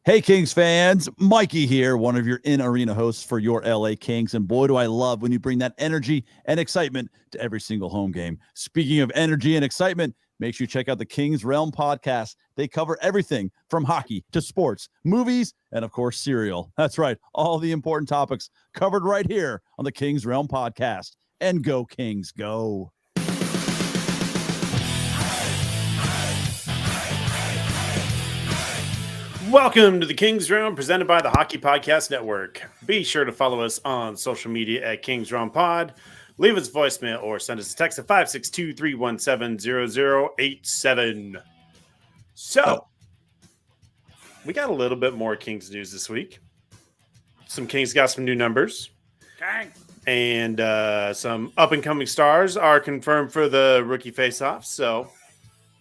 Hey, Kings fans, Mikey here, one of your in-arena hosts for your LA Kings. And boy, do I love when you bring that energy and excitement to every single home game. Speaking of energy and excitement, make sure you check out the Kings Realm podcast. They cover everything from hockey to sports, movies, and of course, cereal. That's right. All the important topics covered right here on the Kings Realm podcast. And go Kings, go. Welcome to the Kings Realm, presented by the Hockey Podcast Network. Be sure to follow us on social media at Kings Realm Pod. Leave us a voicemail or send us a text at 562-317-0087. So, we got a little bit more Kings news this week. Some Kings got some new numbers. Dang. And some up-and-coming stars are confirmed for the rookie face-off. So,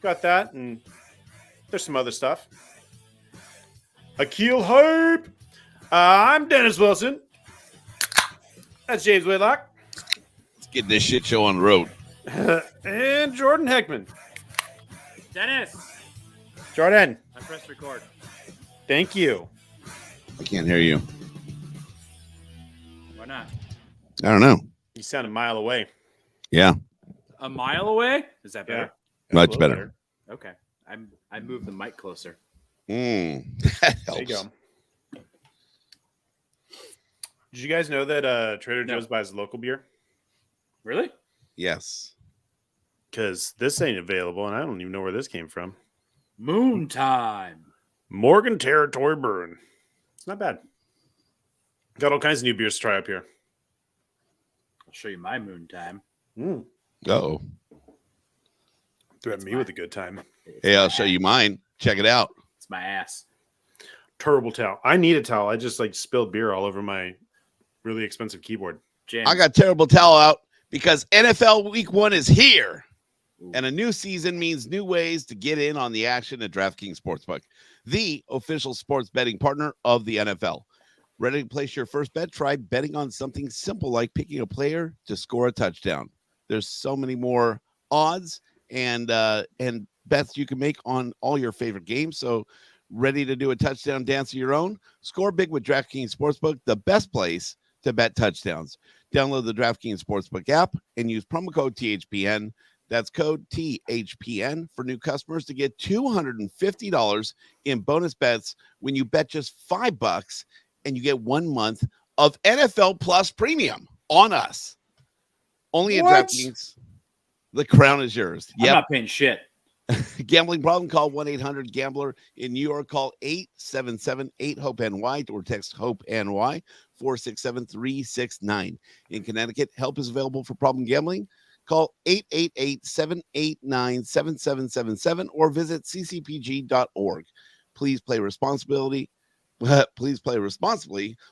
got that, and there's some other stuff. Akil Hype. I'm Dennis Wilson. That's James Whitlock. Let's get this shit show on the road. And Jordan Heckman. Dennis, Jordan, I pressed record. thank you. I can't hear you. Why not? I don't know. You sound a mile away. Yeah, A mile away? Is that better? much That's a little better. Okay. I moved the mic closer. That There you helps. go. Did you guys know that Trader No. Joe's buys local beer? Really? Yes. Because this ain't available, and I don't even know where this came from. Moon time. Morgan Territory Brewing. It's not bad. Got all kinds of new beers to try up here. I'll show you my moon time. Uh-oh. Threaten me with a good time. Hey, I'll show you mine. Check it out. It's my ass. Terrible towel. I need a towel. I just spilled beer all over my really expensive keyboard. James. I got terrible towel out because NFL Week 1 is here. Ooh. And a new season means new ways to get in on the action at DraftKings Sportsbook, the official sports betting partner of the NFL. Ready to place your first bet? Try betting on something simple like picking a player to score a touchdown. There's so many more odds and bets you can make on all your favorite games. So ready to do a touchdown dance of your own? Score big with DraftKings Sportsbook, the best place to bet touchdowns. Download the DraftKings Sportsbook app and use promo code THPN. That's code THPN for new customers to get $250 in bonus bets when you bet just $5 and you get 1 month of NFL Plus Premium on us. Only at What? DraftKings. The crown is yours. I'm not paying shit. Gambling problem? Call 1-800-GAMBLER. In New York, call 877-8-HOPE-NY or text HOPE-NY 467-369. In Connecticut, help is available for problem gambling. Call 888-789-7777 or visit ccpg.org. Please play responsibly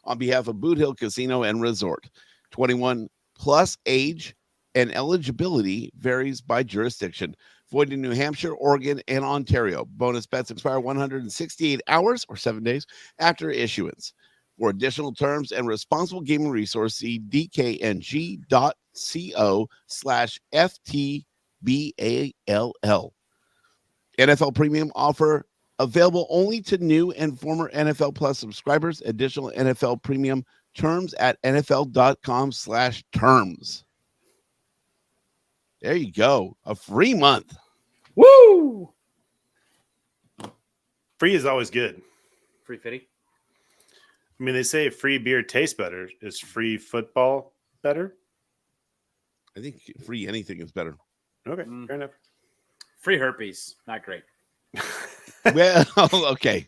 on behalf of Boot Hill Casino and Resort. 21 plus age and eligibility varies by jurisdiction. Void in New Hampshire, Oregon, and Ontario. Bonus bets expire 168 hours or 7 days after issuance. For additional terms and responsible gaming resource, see dkng.co/FTBALL. NFL Premium offer available only to new and former NFL Plus subscribers. Additional NFL Premium terms at nfl.com/terms. There you go. A free month. Woo! Free is always good. Free fitty. I mean, they say free beer tastes better. Is free football better? I think free anything is better. Okay, Mm. fair enough. Free herpes. Not great. Well, okay.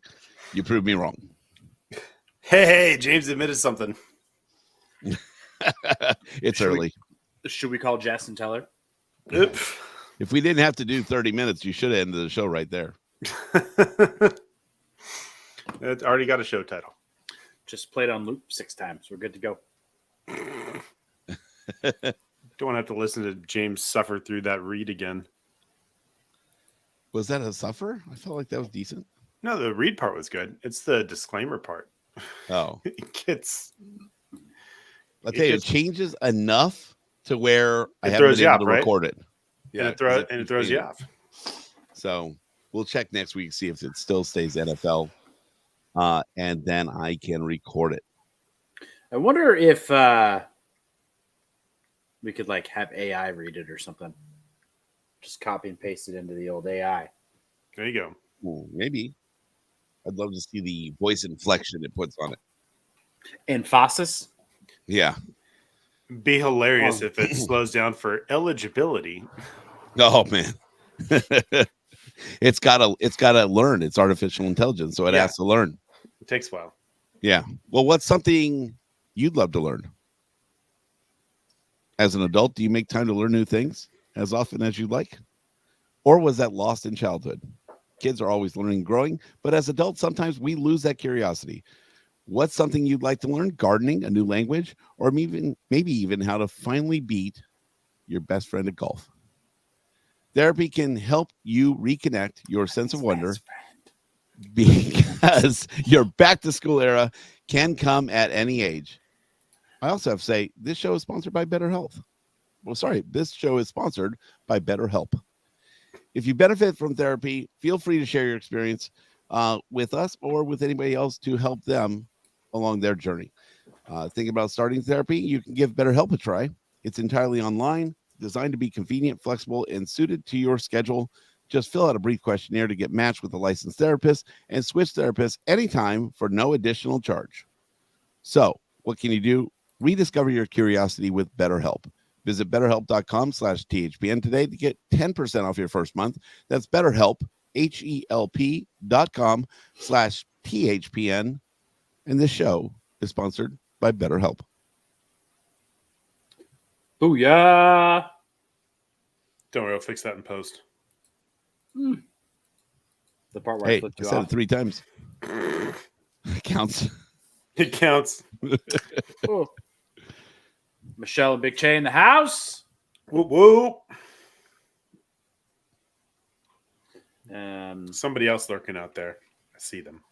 You proved me wrong. Hey, James admitted something. It's early. Should we call Jess and tell her? Oop. If we didn't have to do 30 minutes, you should have ended the show right there. It's already got a show title. Just played on loop 6 times. We're good to go. Don't want to have to listen to James suffer through that read again. Was that a suffer? I felt like that was decent. No, the read part was good. It's the disclaimer part. Oh, It gets I'll tell you, it just- changes enough to where I It haven't throws been you able off, to right? record it. yeah, Because it and it keeps throws you being- off. So we'll check next week, see if it still stays NFL. and then I can record it. I wonder if we could like have AI read it or something. Just copy and paste it into the old AI. There you go. Maybe. I'd love to see the voice inflection it puts on it. Emphasis. Yeah. Be hilarious if it slows down for eligibility. Oh man. It's gotta learn. It's artificial intelligence, so it Yeah. has to learn. It takes a while. Yeah. Well, what's something you'd love to learn? As an adult, do you make time to learn new things as often as you'd like? Or was that lost in childhood? Kids are always learning and growing, but as adults, sometimes we lose that curiosity. What's something you'd like to learn? Gardening, a new language, or maybe even how to finally beat your best friend at golf. Therapy can help you reconnect your sense of wonder because your back to school era can come at any age. I also have to say, this show is sponsored by Better Health. Well, sorry, this show is sponsored by BetterHelp. If you benefit from therapy, feel free to share your experience with us or with anybody else to help them along their journey. Thinking about starting therapy, you can give BetterHelp a try. It's entirely online, designed to be convenient, flexible, and suited to your schedule. Just fill out a brief questionnaire to get matched with a licensed therapist and switch therapists anytime for no additional charge. So, what can you do? Rediscover your curiosity with BetterHelp. Visit betterhelp.com/THPN today to get 10% off your first month. That's BetterHelp, HELP.com/THPN. And this show is sponsored by BetterHelp. Booyah! Don't worry, I'll fix that in post. The part where I Hey, flipped I you said off. it 3 times. Counts. It counts. Oh. Michelle and Big Che in the house. Whoop, whoop. Somebody else lurking out there. I see them.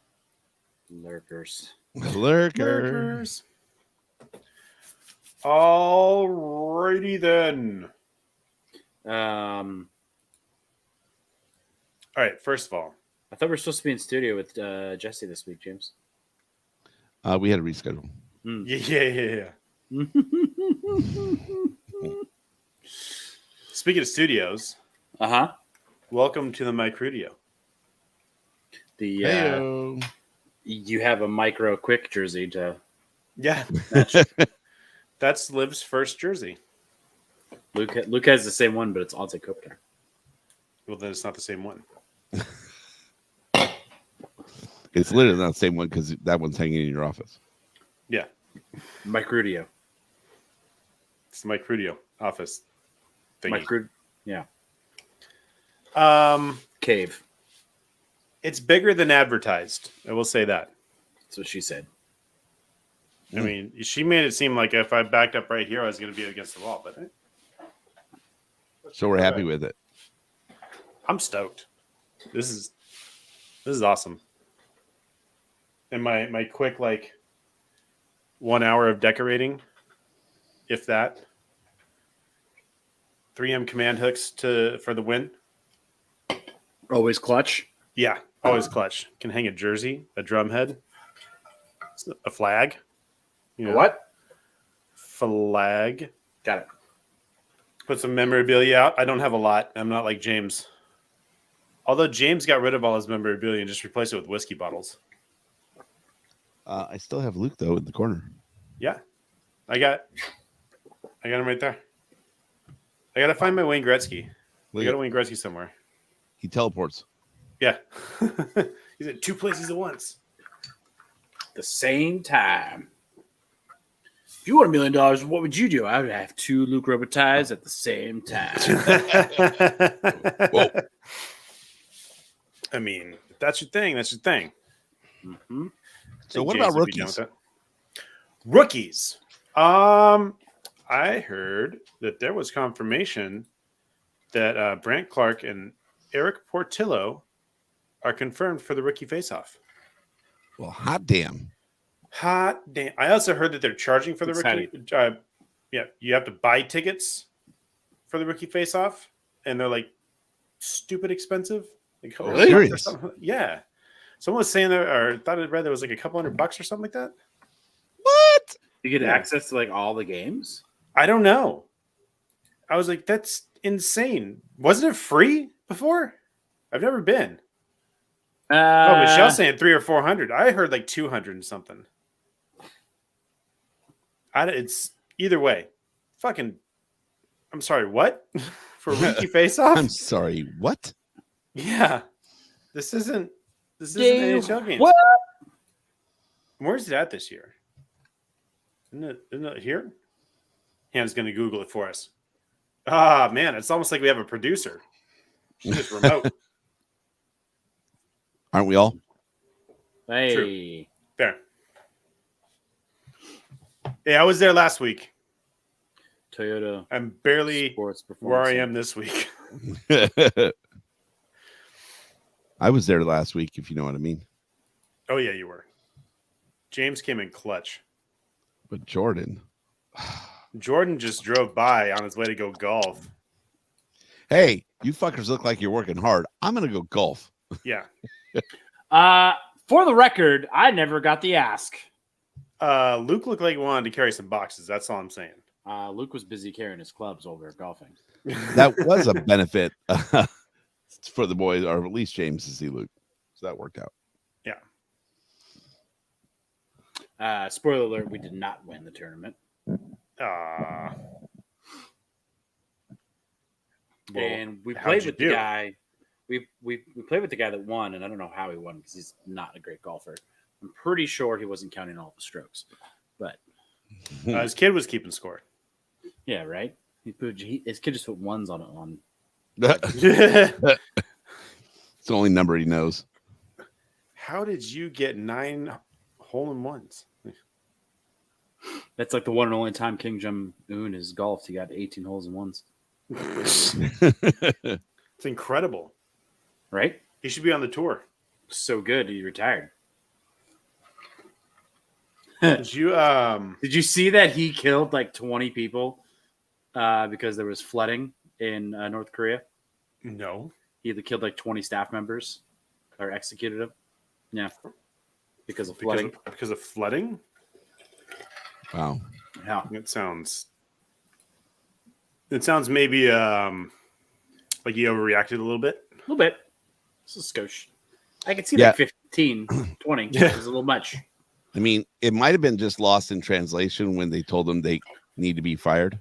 Lurkers. Lurker. Alrighty then. I All right, first of all, thought we were supposed to be in studio with Jesse this week, James. We had to reschedule. yeah. Speaking of studios, Uh-huh. welcome to the Mike Rudio. The Heyo. you have a micro quick jersey to Yeah, that's Liv's first jersey. Luke has the same one, but it's Ante Kopitar. Well, then it's not the same one. It's literally not the same one because that one's hanging in your office. Yeah, Mike Rudio. it's the Mike Rudio office thingy. Mike Rud- yeah. Cave. It's bigger than advertised. I will say that. That's what she said. I mean, she made it seem like if I backed up right here, I was going to be against the wall. But So we're happy with it. I'm stoked. This is awesome. And my quick 1 hour of decorating, if that. 3M command hooks for the win. Always clutch. Yeah, always clutch. Can hang a jersey, a drum head, a flag. You know, What? Flag. Got it. Put some memorabilia out. I don't have a lot. I'm not like James. Although James got rid of all his memorabilia and just replaced it with whiskey bottles. I still have Luke, though, in the corner. Yeah. I got him right there. I got to find my Wayne Gretzky. I got a Wayne Gretzky somewhere. He teleports. Yeah. He's at 2 places at once. The same time. If you won $1 million, what would you do? I would have 2 Luke Robitailles at the same time. Whoa. I mean, if that's your thing, that's your thing. Mm-hmm. So what James about would be down rookies? with that. Rookies. I heard that there was confirmation that Brant Clark and Eric Portillo are confirmed for the rookie faceoff. Well, hot damn. Hot damn. I also heard that they're charging for the rookie. Yeah, you have to buy tickets for the rookie faceoff, and they're like stupid expensive. Like, Really? Serious? Yeah. Someone was saying that, or thought I read there was like a couple $100 or something like that. What? You get Yeah. access to like all the games. I don't know. I was like, that's insane. Wasn't it free before? I've never been. Oh, Michelle's saying 300 or 400. I heard like 200 and something. It's either way. Fucking. I'm sorry. What for a weekly face off? I'm sorry. What? Yeah, this isn't NHL games. What? Where's it at this year? Isn't it here? Ham's going to Google it for us. Ah, man, it's almost like we have a producer. She's just remote. Aren't we all? Hey. Fair. Yeah, I was there last week. Toyota I'm barely Sports where I Performance am this week. I was there last week, if you know what I mean. Oh, yeah, you were. James came in clutch. But Jordan, Jordan just drove by on his way to go golf. hey, you fuckers look like you're working hard. I'm gonna go golf. Yeah. For the record, I never got the ask. Luke looked like he wanted to carry some boxes. That's all I'm saying. Luke was busy carrying his clubs while we were golfing. That was a benefit for the boys, or at least James, to see Luke. So that worked out. Spoiler alert: we did not win the tournament. And we played with the guy. We played with the guy that won, and I don't know how he won because he's not a great golfer. I'm pretty sure he wasn't counting all the strokes, but his kid was keeping score. yeah, right. His kid just put ones on it. It's the only number he knows. How did you get 9 hole-in-ones? That's like the one and only time King Jong-un has golfed. He got 18 holes in ones. It's incredible. Right? He should be on the tour. So good. He retired. Did you Did you see that he killed like 20 people because there was flooding in North Korea? No. He killed like 20 staff members or executed them. Yeah. Because of flooding. Because of flooding? Wow. Yeah. It sounds maybe like he overreacted a little bit. A little bit. It's a skosh. I could see Yeah. like 15, 20. Yeah. It was a little much. I mean, it might have been just lost in translation when they told them they need to be fired.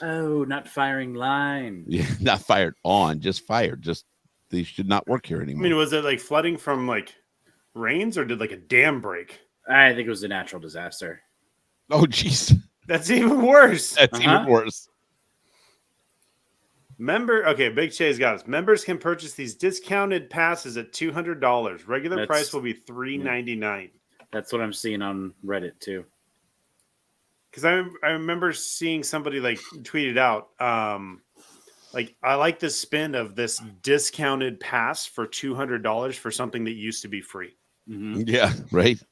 Oh, not firing line. Yeah, not fired on, just fired. Just they should not work here I anymore. mean, was it like flooding from like rains or did like a dam break? I think it was a natural disaster. Oh, jeez. That's even worse. That's even worse. Big Che's got us. Members can purchase these discounted passes at $200. Regular price will be $3.99. That's what I'm seeing on Reddit too. Because I remember seeing somebody like tweeted out, like, I like the spin of this discounted pass for $200 for something that used to be free. Mm-hmm. Yeah, right.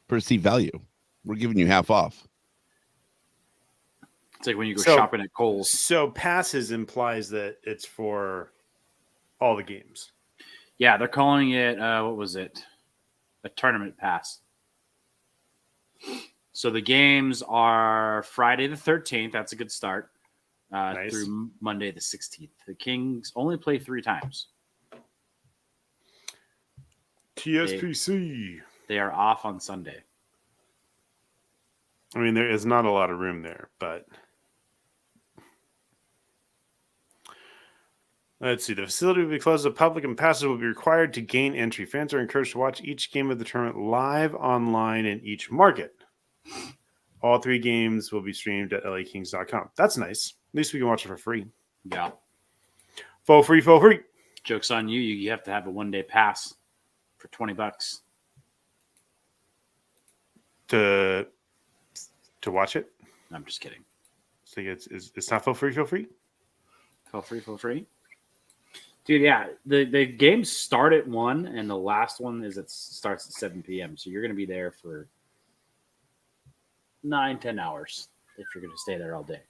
Perceived value. We're giving you half off. It's like when you go So- shopping at Kohl's. So passes implies that it's for all the games. Yeah, they're calling it, what was it? A tournament pass. So the games are Friday the 13th. That's a good start. Nice. Through Monday the 16th. The Kings only play 3 times. TSPC. They are off on Sunday. I mean, there is not a lot of room there, but let's see. The facility will be closed to the public and passes will be required to gain entry. Fans are encouraged to watch each game of the tournament live online in each market. All 3 games will be streamed at lakings.com. That's nice. At least we can watch it for free. Yeah. Full free. Joke's on you. You have to have a 1-day pass for $20 to watch it. I'm just kidding. So it's not full free. Feel free. Dude, yeah. The games start at 1 and the last one starts at 7 p.m. So you're going to be there for 9-10 hours if you're going to stay there all day.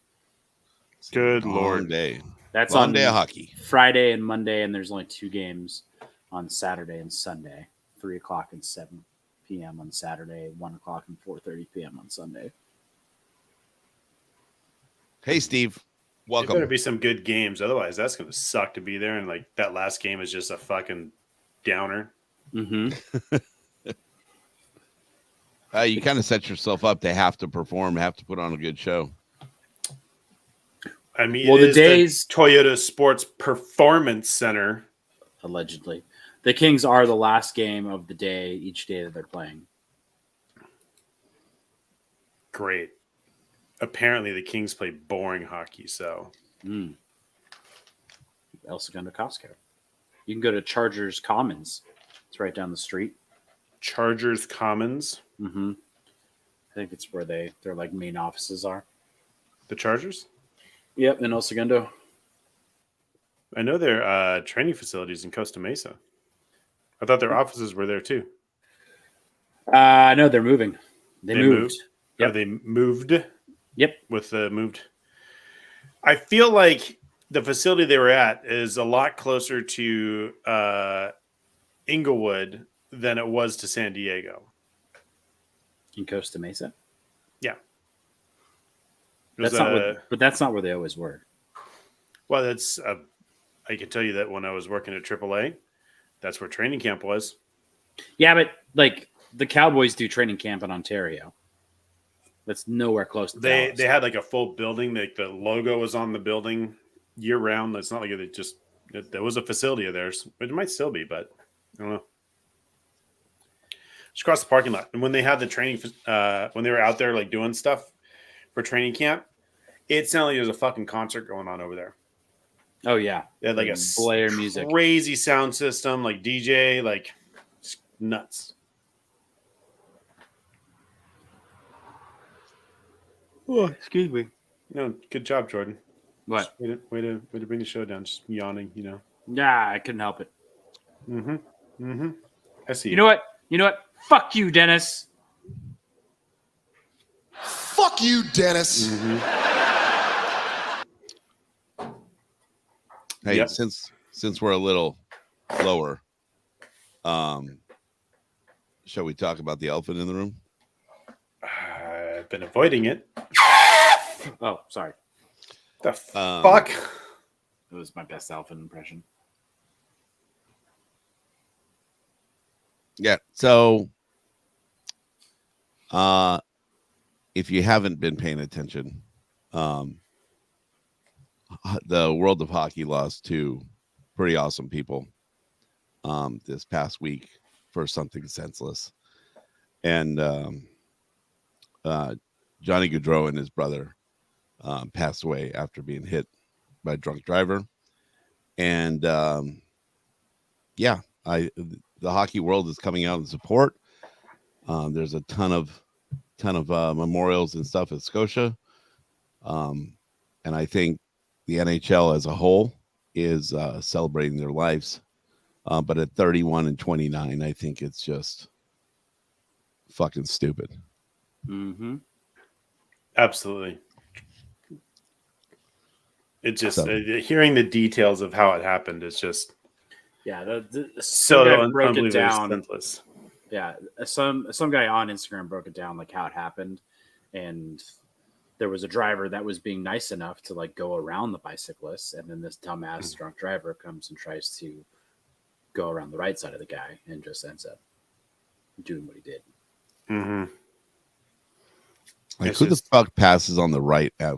Good Long Lord. day. That's Long on day of hockey. Friday and Monday, and there's only 2 games. on Saturday and Sunday, 3 o'clock and 7 p.m. on Saturday, 1 o'clock and 4:30 p.m. on Sunday. Hey, Steve. There Welcome. better be some good games. Otherwise, that's going to suck to be there. And like that last game is just a fucking downer. Mm-hmm. You kind of set yourself up to have to perform, have to put on a good show. I mean, Well, it the is days Toyota Sports Performance Center. allegedly, the Kings are the last game of the day each day that they're playing. Great. Apparently, the Kings play boring hockey. So El Segundo Costco. You can go to Chargers Commons. It's right down the street. Chargers Commons, Mm-hmm. I think it's where their like main offices are. the Chargers. Yep, in El Segundo. I know their training facilities in Costa Mesa. I thought their offices were there too. No, they're moving. They moved. Yep. They moved. Yep. With the moved. I feel like the facility they were at is a lot closer to Inglewood than it was to San Diego. In Costa Mesa. Yeah. That's not where they always were. Well, that's I can tell you that when I was working at AAA, that's where training camp was. Yeah, but like the Cowboys do training camp in Ontario. That's nowhere close to They Dallas. they had like a full building. Like the logo was on the building year round. It's not like they just there was a facility of theirs. It might still be, but I don't know. Just across the parking lot. And when they had the training, when they were out there like doing stuff for training camp, it sounded like there was a fucking concert going on over there. Oh yeah, They had like a Blair music. crazy sound system, like DJ, like nuts. Oh, excuse me. Good job, Jordan. What? Way to bring the show down. Just yawning, Yeah, I couldn't help it. I see. You know what? Fuck you, Dennis. Fuck you, Dennis. Hey, Yep. since we're a little lower, shall we talk about the elephant in the room? I've been avoiding it. Oh, sorry. The fuck? It was my best elephant impression. Yeah. So, if you haven't been paying attention, the world of hockey lost two pretty awesome people this past week for something senseless. And Johnny Gaudreau and his brother passed away after being hit by a drunk driver. And the hockey world is coming out in support. There's a ton of memorials and stuff at Scotia. And I think the NHL as a whole is celebrating their lives. But at 31 and 29, I think it's just fucking stupid. Mm-hmm. Absolutely. It just hearing the details of how it happened is just Yeah, so some guy broke it unbelievably down. senseless. Yeah, some guy on Instagram broke it down like how it happened, and there was a driver that was being nice enough to like go around the bicyclist, and then this dumbass drunk driver comes and tries to go around the right side of the guy and just ends up doing what he did. Mm-hmm. Like, It's who just- the fuck passes on the right? Yeah,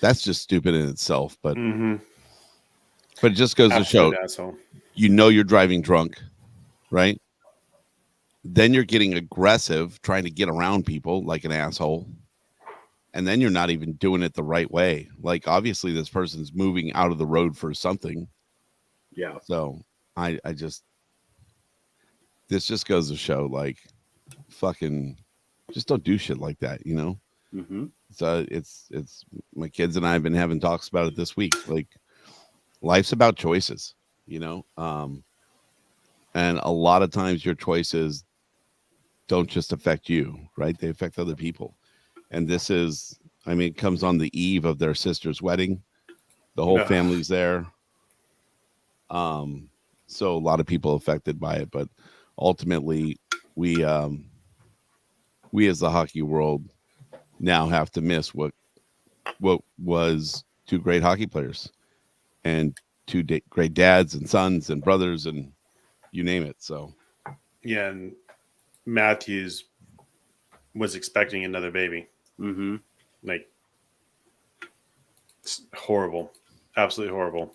That's just stupid in itself. But Mm-hmm. it just goes to show, Asshole. you're driving drunk, right? Then you're getting aggressive, trying to get around people like an asshole. And then you're not even doing it the right way. Like, obviously, this person's moving out of the road for something. yeah. So this just goes to show, like, fucking just don't do shit like that, Mm-hmm. So it's my kids and I have been having talks about it this week. Like, life's about choices, and a lot of times your choices don't just affect you, right? They affect other people. And this is, it comes on the eve of their sister's wedding. The whole Yeah. family's there. So a lot of people affected by it, but ultimately we as the hockey world now have to miss what was two great hockey players and two great dads and sons and brothers and you name it. So Yeah, and Matthews was expecting another baby. Mm-hmm. Like, it's horrible. Absolutely horrible.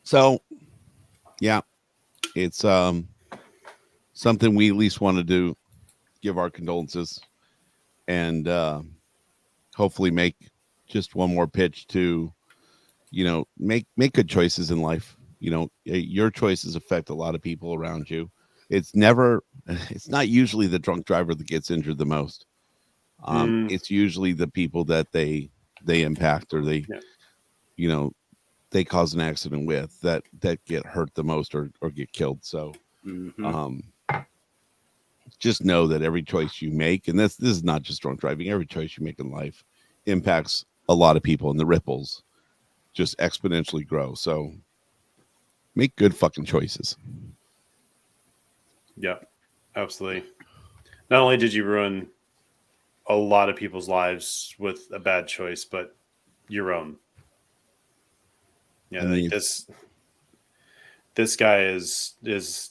So, yeah, it's something we at least want to give our condolences, and hopefully make just one more pitch to, make good choices in life. Your choices affect a lot of people around you. It's not usually the drunk driver that gets injured the most. It's usually the people that they impact or they, they cause an accident with that get hurt the most or get killed. So just know that every choice you make, and this is not just drunk driving, every choice you make in life impacts a lot of people, and the ripples just exponentially grow. So make good fucking choices. Yeah, absolutely. Not only did you ruin a lot of people's lives with a bad choice, but your own. Yeah, And like this guy is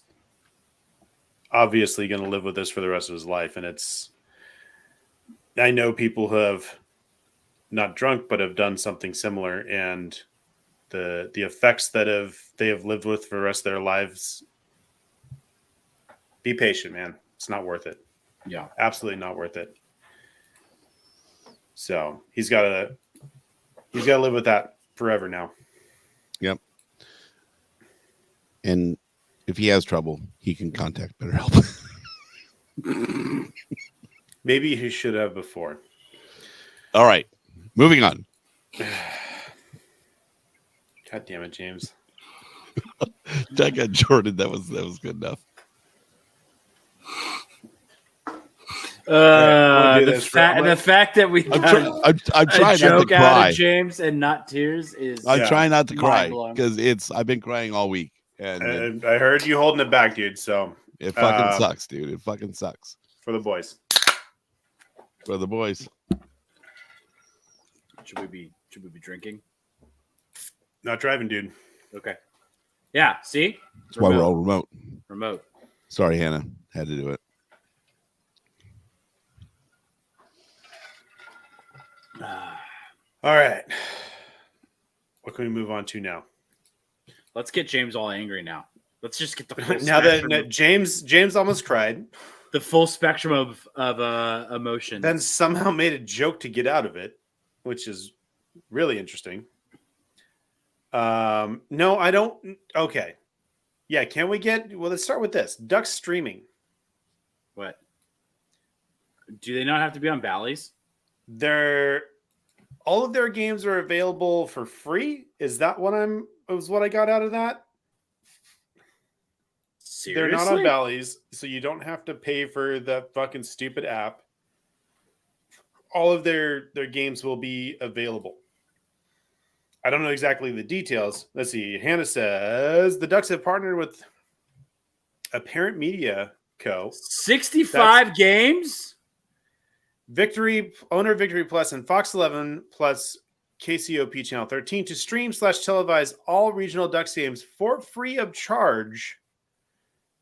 obviously going to live with this for the rest of his life, and I know people who have not drunk but have done something similar, and the effects that they have lived with for the rest of their lives. Be patient, man. It's not worth it. Yeah. Absolutely not worth it. So he's got to live with that forever now. Yep. And if he has trouble, he can contact BetterHelp. Maybe he should have before. All right, moving on. God damn it, James. Check out Jordan. That was good enough. The fact that we I'm got trying a joke not to out cry. of James and not tears is I'm trying not to cry mind-blowing. because I've been crying all week, and I heard you holding it back, dude. So it fucking sucks, dude. It fucking sucks for the boys. for the boys. Should we be drinking? Not driving, dude. Okay. Yeah. See, That's why we're all remote. remote. Sorry, Hannah, had to do it. All right. What can we move on to now? Let's get James all angry now. Let's just get the full Now spectrum that James almost cried, the full spectrum of emotions. then somehow made a joke to get out of it, which is really interesting. No, I don't. Okay. Yeah. Can we well, let's start with this. Ducks streaming. What? Do they not have to be on Bally's? All of their games are available for free. Is that what I got out of that? Seriously? They're not on Bally's, so you don't have to pay for the fucking stupid app. All of their games will be available. I don't know exactly the details. Let's see. Hannah says the Ducks have partnered with Apparent Media Co. 65 games? Owner of Victory Plus and Fox 11 plus KCOP Channel 13 to stream/televise all regional Ducks games for free of charge,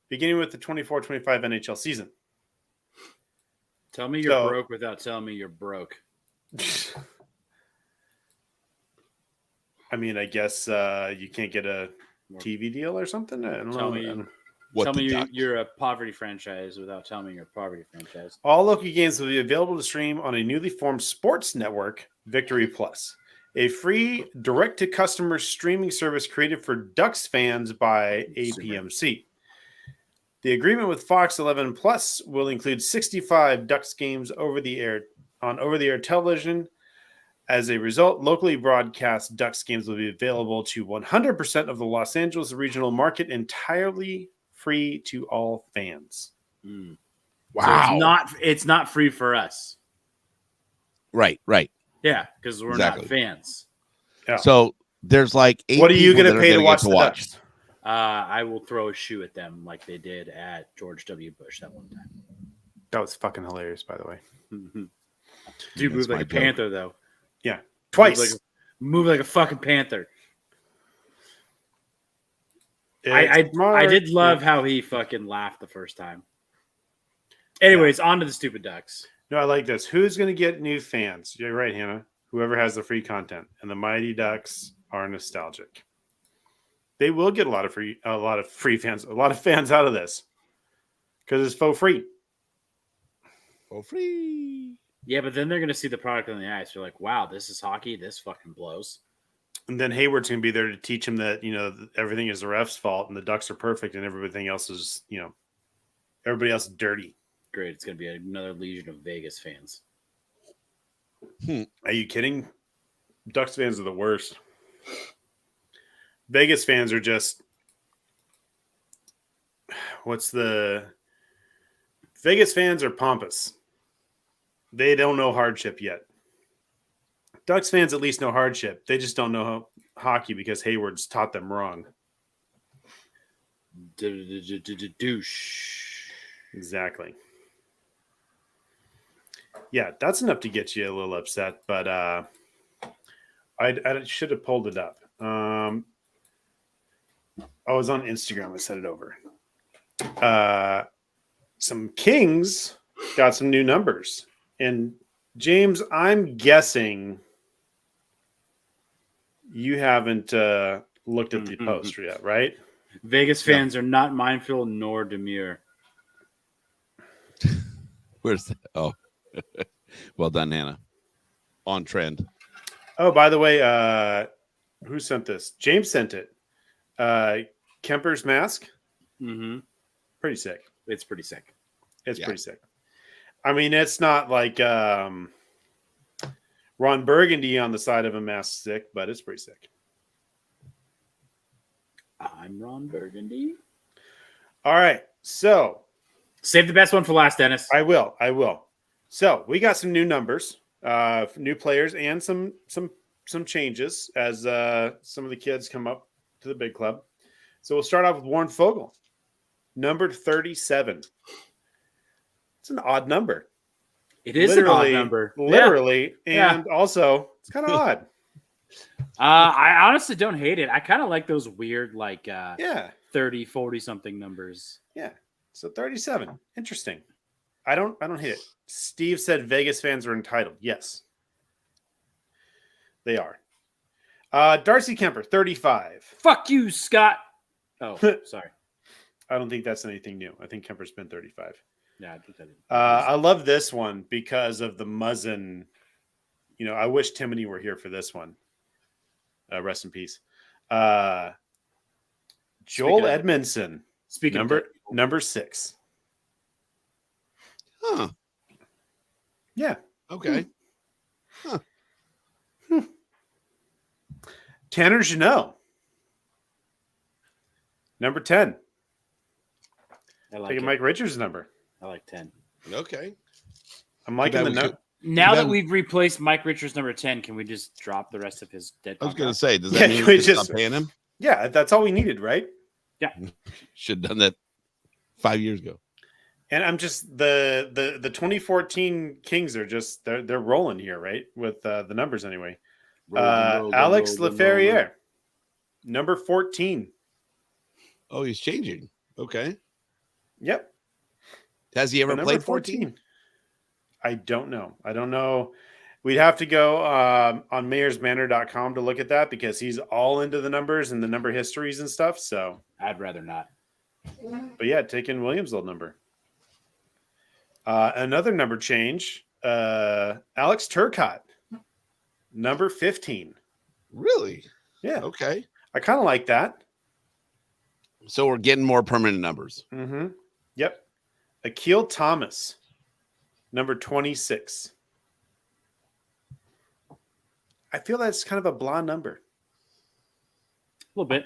beginning with the 24-25 NHL season. Tell me you're broke without telling me you're broke. I mean, I guess you can't get a TV deal or something. I don't know. Tell me you're a poverty franchise without telling me you're a poverty franchise. All local games will be available to stream on a newly formed sports network, Victory Plus, a free direct-to-customer streaming service created for Ducks fans by APMC. The agreement with Fox 11 Plus will include 65 Ducks games on over-the-air television. As a result, locally broadcast Ducks games will be available to 100% of the Los Angeles regional market entirely free to all fans. Wow. So it's not free for us. Right. Yeah, because we're Exactly. not fans. Yeah. So there's like 8 What are you people going that to are pay to gonna watch get the watch. Ducks? I will throw a shoe at them like they did at George W. Bush that one time. That was fucking hilarious, by the way. Dude That's moved like my a joke. panther, though. Twice. Move like a fucking panther. It's I smart. did love Yeah. how he fucking laughed the first time. Anyways, on to the stupid Ducks. No, I like this. Who's going to get new fans? You're right, Hannah. Whoever has the free content, and the Mighty Ducks are nostalgic. They will get a lot of free fans, a lot of fans out of this because it's faux free. For free. Yeah, but then they're gonna see the product on the ice. They're like, "Wow, this is hockey. This fucking blows." And then Hayward's going to be there to teach him that everything is the ref's fault and the Ducks are perfect and everything else is everybody else is dirty. Great. It's gonna be another legion of Vegas fans. Are you kidding? Ducks fans are the worst. Vegas fans are just Vegas fans are pompous. They don't know hardship yet. Ducks fans at least know hardship. They just don't know hockey because Hayward's taught them wrong. Douche. Exactly. Yeah, that's enough to get you a little upset, but I should have pulled it up. I was on Instagram. I sent it over. Some Kings got some new numbers. And James, I'm guessing you haven't looked at the post yet, right? Vegas fans are not mindful nor demure. Where's that? Oh, well done, Hannah. On trend. Oh, by the way, who sent this? James sent it. Kemper's mask. Mm-hmm. Pretty sick. It's pretty sick. It's Yeah. pretty sick. I mean, it's not like Ron Burgundy on the side of a mask stick, but it's pretty sick. I'm Ron Burgundy. All right. So Save the best one for last, Dennis. I will. So we got some new numbers, new players, and some changes as some of the kids come up to the big club. So we'll start off with Warren Fogle, number 37. It's an odd number. It is an odd number. Literally, Yeah. and also it's kind of odd. I honestly don't hate it. I kind of like those weird, like Yeah. 30, 40 something numbers. Yeah. So 37. Interesting. I don't hate it. Steve said Vegas fans are entitled. Yes. They are. Darcy Kemper, 35. Fuck you, Scott. Oh, sorry. I don't think that's anything new. I think Kemper's been 35. Yeah, I think that is. I love this one because of the Muzzin. I wish Timony were here for this one. Rest in peace. Joel Speaking of- Edmondson, Speaking number 6. Huh. Yeah. Okay. Tanner Jeannot, number 10. I like Taking it. Mike Richards' number. I like 10. Okay. I'm liking bad the we note. Now that Then- we've replaced Mike Richards number 10, can we just drop the rest of his dead I was going to contract? say, does that Yeah, mean can we we just just- stop paying him? Yeah, that's all we needed, right? Should have done that 5 years ago. And I'm just the 2014 Kings are just they're rolling here, right? With the numbers anyway. Alex Leferrier, number 14. Oh, he's changing. Okay. Yep. Has he ever Number played 14? I don't know. We'd have to go on mayorsmanor.com to look at that because he's all into the numbers and the number histories and stuff. So, I'd rather not. but yeah, taking Williams' old number. Another number change. Alex Turcotte, number 15. Really? Yeah, Okay. I kind of like that. So we're getting more permanent numbers. Mm-hmm. Yep. Akil Thomas, number 26. I feel that's kind of a blah number. A little bit.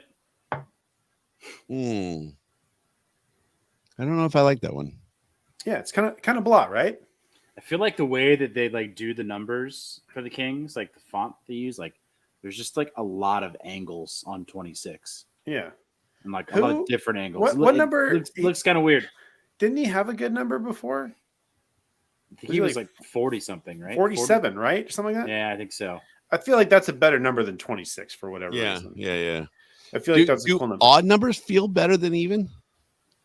Hmm. I don't know if I like that one. Yeah, it's kind of blah, right? I feel like the way that they like do the numbers for the Kings, like the font they use, like There's just like a lot of angles on 26, Yeah. and like a lot Who- of different angles. what It number- looks kind of weird? Didn't he have a good number before? I think he was like 40 something, right? 47, right? Something like that? Yeah, I think so. I feel like that's a better number than 26 for whatever Yeah, reason. yeah. I feel like Do, that's a do cool number. odd numbers feel better than even?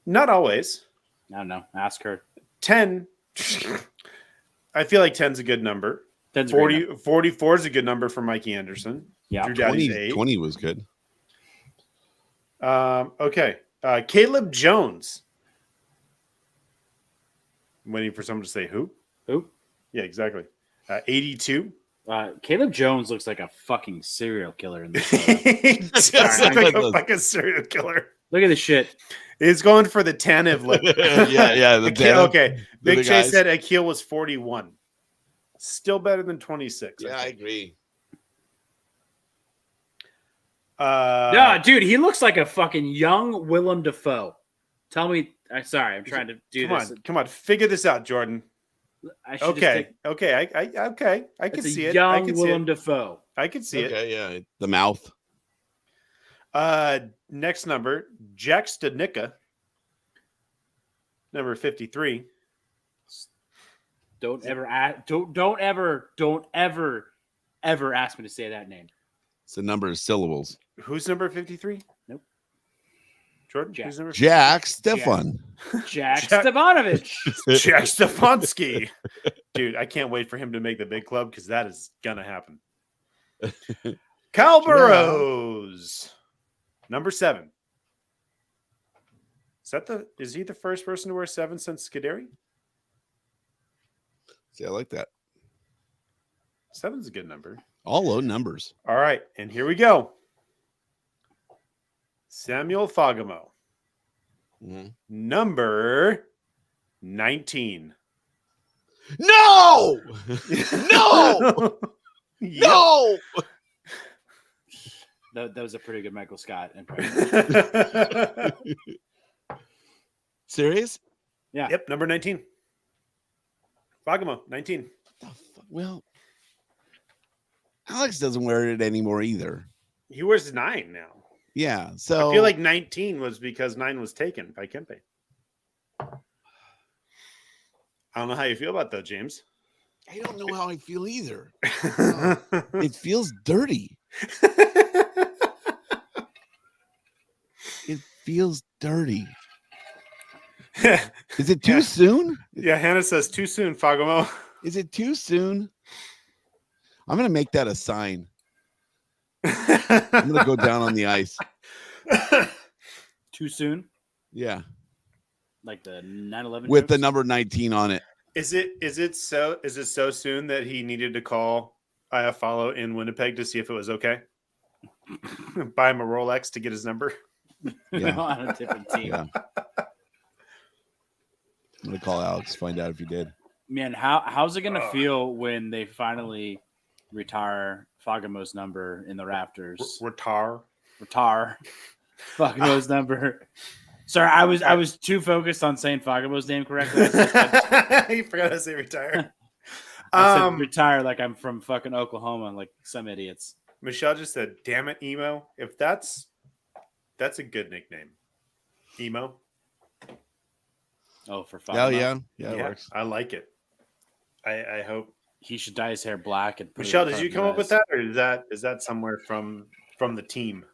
Not always. I don't know. Ask her. 10. I feel like 10's a good number. 10's a great number. 44 is a good number for Mikey Anderson. Yeah. Drew Daddy's 20, 8. 20 was good. Okay. Caleb Jones. I'm waiting for someone to say who. Who? Yeah, exactly. 82. Caleb Jones looks like a fucking serial killer in this photo. He does Sorry, look I- like a serial killer. Look at this shit. He's going for the Tanev look. yeah. The Okay. the Big J eyes. said Akil was 41. Still better than 26. Yeah, I agree. Yeah, dude, he looks like a fucking young Willem Dafoe. Tell me, sorry, I'm trying to do this. Come on, figure this out, Jordan. I should Okay, I can it's see a it. I young can see Willem it. Dafoe. I can see it. Okay, yeah. The mouth. Next number, Jack Studnicka, number 53. Don't ever ask me to say that name. It's the number of syllables. Who's number 53? Nope. Jordan, Jack. who's number Jack Stefan. Jack Jack- Stefanovich. Jack Stefanski. Dude, I can't wait for him to make the big club because that is gonna happen. Kyle Burrows, number 7. Is he the first person to wear 7 since Scuderi? See, I like that. 7's a good number. All low numbers. All right, and here we go. Samuel Fagamo, Mhm. number 19. No! No! Yep. No! That was a pretty good Michael Scott impression. Serious? Yep, number 19. Fagamo, 19. The fuck? Well, Alex doesn't wear it anymore either. He wears 9 now. Yeah, so I feel like 19 was because 9 was taken by Kempe. I don't know how you feel about that, James. I don't know how I feel either. It feels dirty. It feels dirty. Is it too Yeah. soon? Yeah, Hannah says too soon, Fagamo. Is it too soon? I'm gonna make that a sign. I'm gonna go down on the ice. Too soon? Yeah, Like the 9/11 with the jokes? number 19 on it. Is it so soon that he needed to call Iafallo in Winnipeg to see if it was okay? Buy him a Rolex to get his number. Yeah. on a different team. Yeah. I'm gonna call Alex, find out if he did. Man, how's it gonna feel when they finally retire Fagamo's number in the rafters? Retire. Retire Fagamo's number. Sorry, I was too focused on saying Fagamo's name correctly. You forgot to say retire. I said retire like I'm from fucking Oklahoma, like some idiots. Michelle just said, "Damn it, emo." If that's a good nickname, emo. Oh, for Fagamo. Oh yeah, yeah, it Yeah, works. I like it. I hope. He should dye his hair black and put it Michelle, in did front you of come his up with eyes. that, or is that somewhere from the team?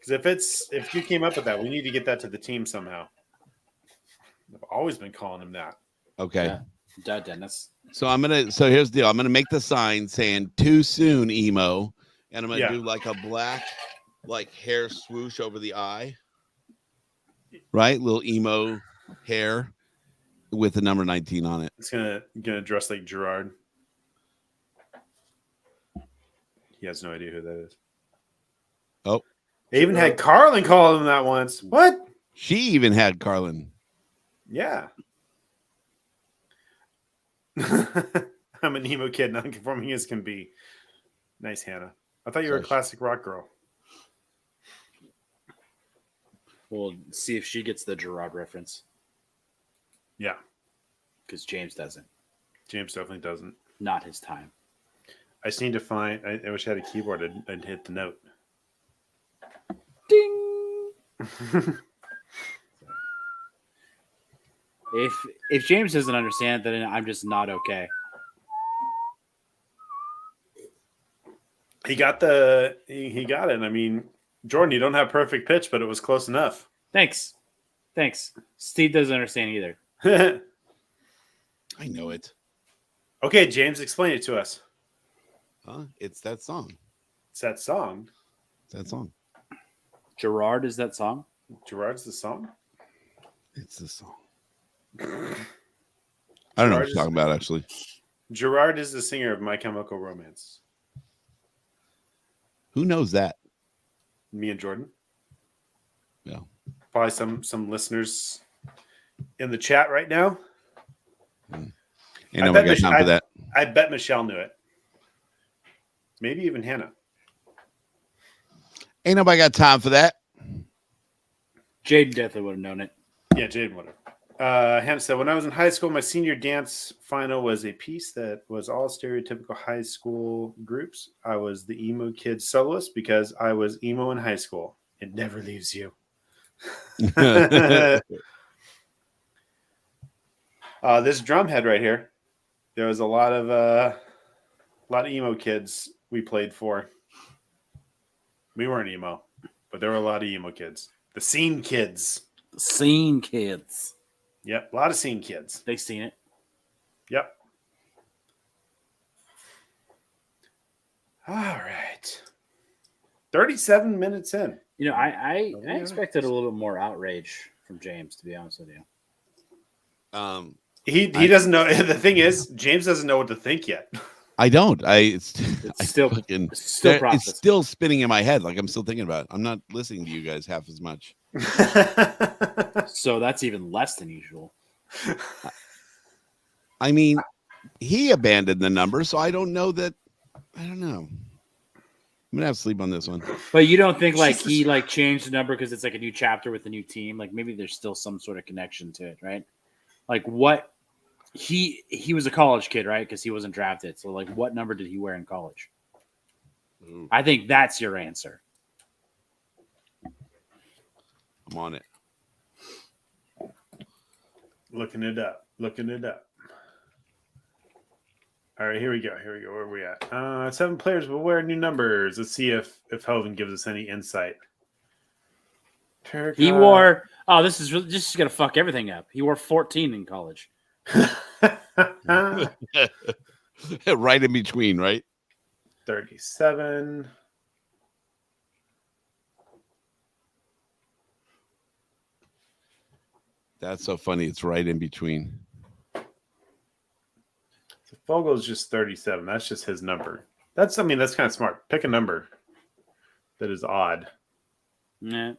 Because if you came up with that, we need to get that to the team somehow. I've always been calling him that. Okay. Yeah. Duh, Dennis. So here's the deal. I'm gonna make the sign saying too soon emo, and I'm gonna Yeah. do like a black like hair swoosh over the eye. Right? Little emo hair with the number 19 on it. It's gonna dress like Gerard. He has no idea who that is. Oh. They even had Carlin call him that once. What? She even had Carlin. Yeah. I'm an emo kid, non-conforming as can be. Nice, Hannah. I thought you were a Gosh. classic rock girl. We'll see if she gets the Gerard reference Yeah, because James doesn't. James definitely doesn't. Not his time. I just need to find. I wish I had a keyboard and hit the note. Ding. If James doesn't understand it, then I'm just not okay. He got he got it. I mean, Jordan, you don't have perfect pitch, but it was close enough. Thanks. Steve doesn't understand either. I know it. Okay, James, explain it to us. Huh? It's that song. It's that song. It's that song. Gerard is that song? Gerard's the song. It's the song. I don't know what Gerard you're talking about, actually. Gerard is the singer of My Chemical Romance. Who knows that? Me and Jordan. Yeah. Probably some listeners in the chat right now. Ain't I nobody bet got time for that. I bet Michelle knew it. Maybe even Hannah. Ain't nobody got time for that. Jaden definitely would have known it. Yeah, Jaden would have. Hannah said, when I was in high school, my senior dance final was a piece that was all stereotypical high school groups. I was the emo kid soloist because I was emo in high school. It never leaves you. This drumhead right here, there was a lot of emo kids we played for. We weren't emo, but there were a lot of emo kids. The scene kids. The scene kids. Yep, a lot of scene kids. They seen it. Yep. All right. 37 minutes in. You know, I yeah. expected a little bit more outrage from James, to be honest with you. He doesn't know. The thing is, James doesn't know what to think yet. I don't. It's still it's still spinning in my head. Like I'm still thinking about it. I'm not listening to you guys half as much. So that's even less than usual. I mean, he abandoned the number, so I don't know that. I don't know. I'm gonna have to sleep on this one. But you don't think like he like changed the number because it's like a new chapter with a new team? Like maybe there's still some sort of connection to it, right? Like what he was a college kid, right? Because he wasn't drafted. So like what number did he wear in college? Ooh, I think that's your answer. I'm on it. Looking it up. All right, here we go. Where are we at? 7 players will wear new numbers. Let's see if Hovind gives us any insight. He wore. Oh, this is gonna fuck everything up. He wore 14 in college. Right in between, right? 37. That's so funny. It's right in between. So Fogel's just 37. That's just his number. That's kind of smart. Pick a number that is odd. Yeah.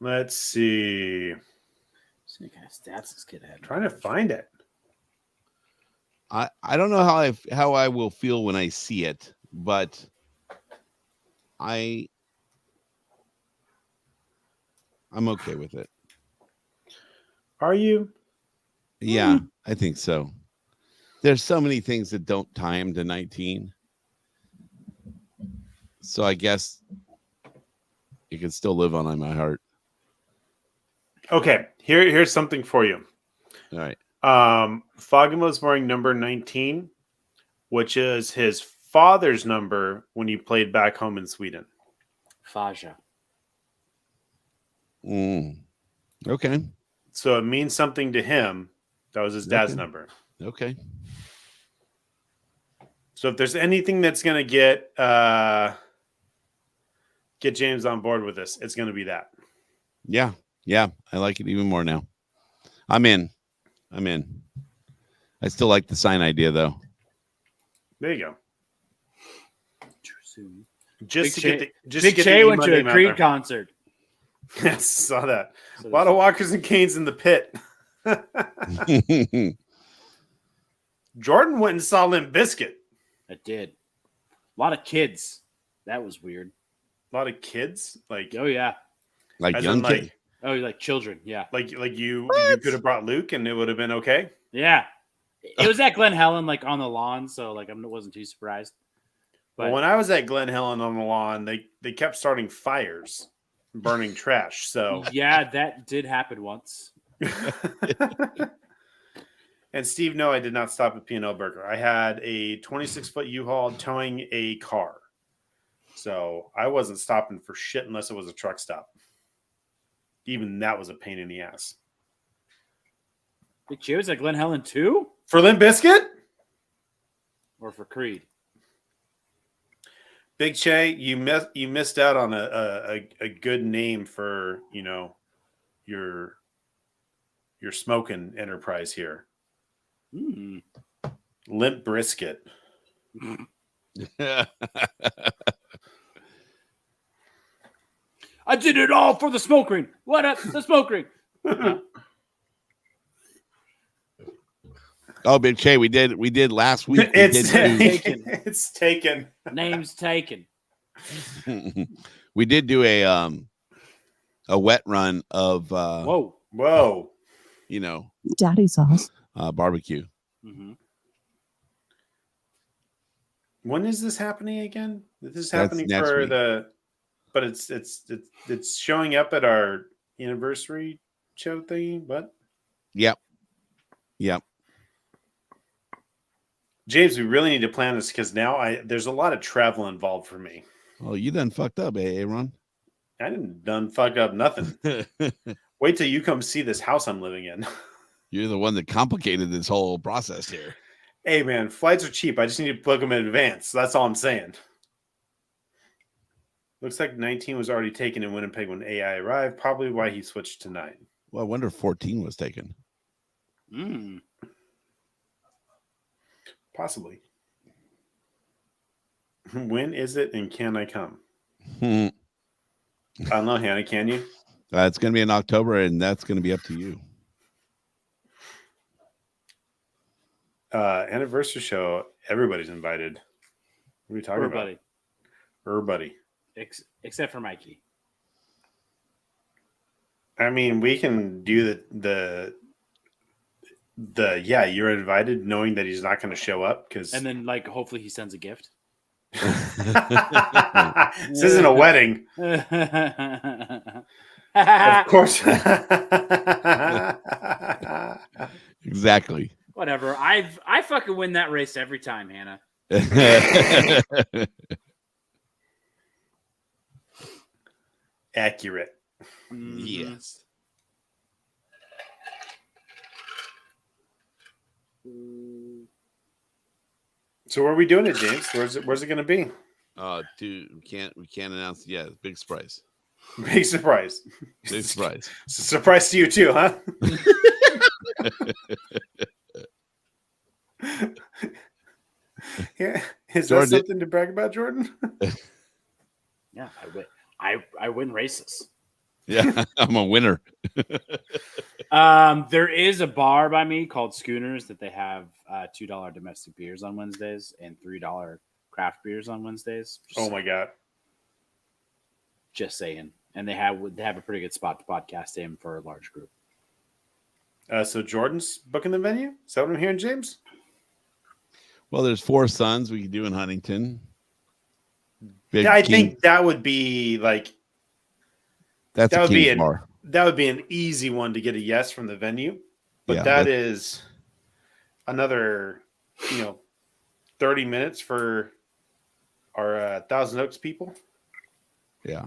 Let's see. See what kind of stats this kid had. Trying to find it. I don't know how I will feel when I see it, but I'm okay with it. Are you? Yeah, I think so. There's so many things that don't tie him to 19. So I guess it can still live on in my heart. Okay, here's something for you. All right. Fagemo wearing number 19, which is his father's number when he played back home in Sweden. Faja. Okay. So it means something to him. That was his dad's Okay. number. Okay. So if there's anything that's going to get James on board with this, it's going to be that. Yeah. I like it even more now. I'm in. I still like the sign idea though. There you go. Too soon. Just Big to get Big the Shay emo went to name a out Creed there. concert. Yes, saw that. So A lot of Walkers and Canes in the pit. Jordan went and saw Limp Bizkit. I did. A lot of kids. That was weird. A lot of kids, like Oh yeah. like as young in, kid. Oh, like children. Yeah. Like you could have brought Luke and it would have been okay. Yeah. It was at Glen Helen, like on the lawn. So like I wasn't too surprised. But Well, when I was at Glen Helen on the lawn, they kept starting fires, burning trash. So yeah, that did happen once. And Steve, no, I did not stop at P&L Burger. I had a 26-foot U-Haul towing a car. So I wasn't stopping for shit unless it was a truck stop. Even that was a pain in the ass. Big Che was at Glen Helen too? For Limp Bizkit? Or for Creed? Big Che, you missed out on a good name for, your smoking enterprise here. Mm. Limp Brisket. I did it all for the smoke ring. What up? The smoke ring. Oh, Big Che, we did last week. It's taken. It's taken. Name's taken. We did do a wet run of Whoa. Daddy sauce. barbecue. Mm-hmm. When is this happening again? This is That's happening next for week. but it's showing up at our anniversary show thingy. But Yep. James, we really need to plan this because now there's a lot of travel involved for me. Oh, you done fucked up, Ron? I didn't done fuck up nothing. Wait till you come see this house I'm living in. You're the one that complicated this whole process here. Hey man, flights are cheap. I just need to book them in advance. That's all I'm saying. Looks like 19 was already taken in Winnipeg when AI arrived. Probably why he switched to 9. Well, I wonder if 14 was taken. Mm. Possibly. When is it and can I come? Hmm. I don't know, Hannah. Can you? It's going to be in October, and that's going to be up to you. Anniversary show. Everybody's invited. What are we talking Everybody. about? Everybody. Except for Mikey. I mean, we can do the yeah, you're invited knowing that he's not going to show up because And then like hopefully he sends a gift. this isn't a wedding. Of course. Exactly. Whatever. I fucking win that race every time, Hannah. Accurate. Mhm. Yes. So where are we doing it, James? Where's it going to be? We can't announce. Yeah, big surprise. Big surprise. Big surprise. Surprise to you too, huh? Yeah. Is Jordan, that something to brag about, Jordan? Yeah, I win. I win races. Yeah, I'm a winner. There is a bar by me called Schooners that they have $2 domestic beers on Wednesdays and $3 craft beers on Wednesdays. Oh my god. Just saying. And they have a pretty good spot to podcast in for a large group. So Jordan's booking the venue? Is that what I'm hearing, James? Well, there's 4 Sons we could do in Huntington. Big Yeah, I King- think that would be like that's that a would be King's bar. that would be an easy one to get a yes from the venue. But Yeah, that is another, 30 minutes for our Thousand Oaks people. Yeah.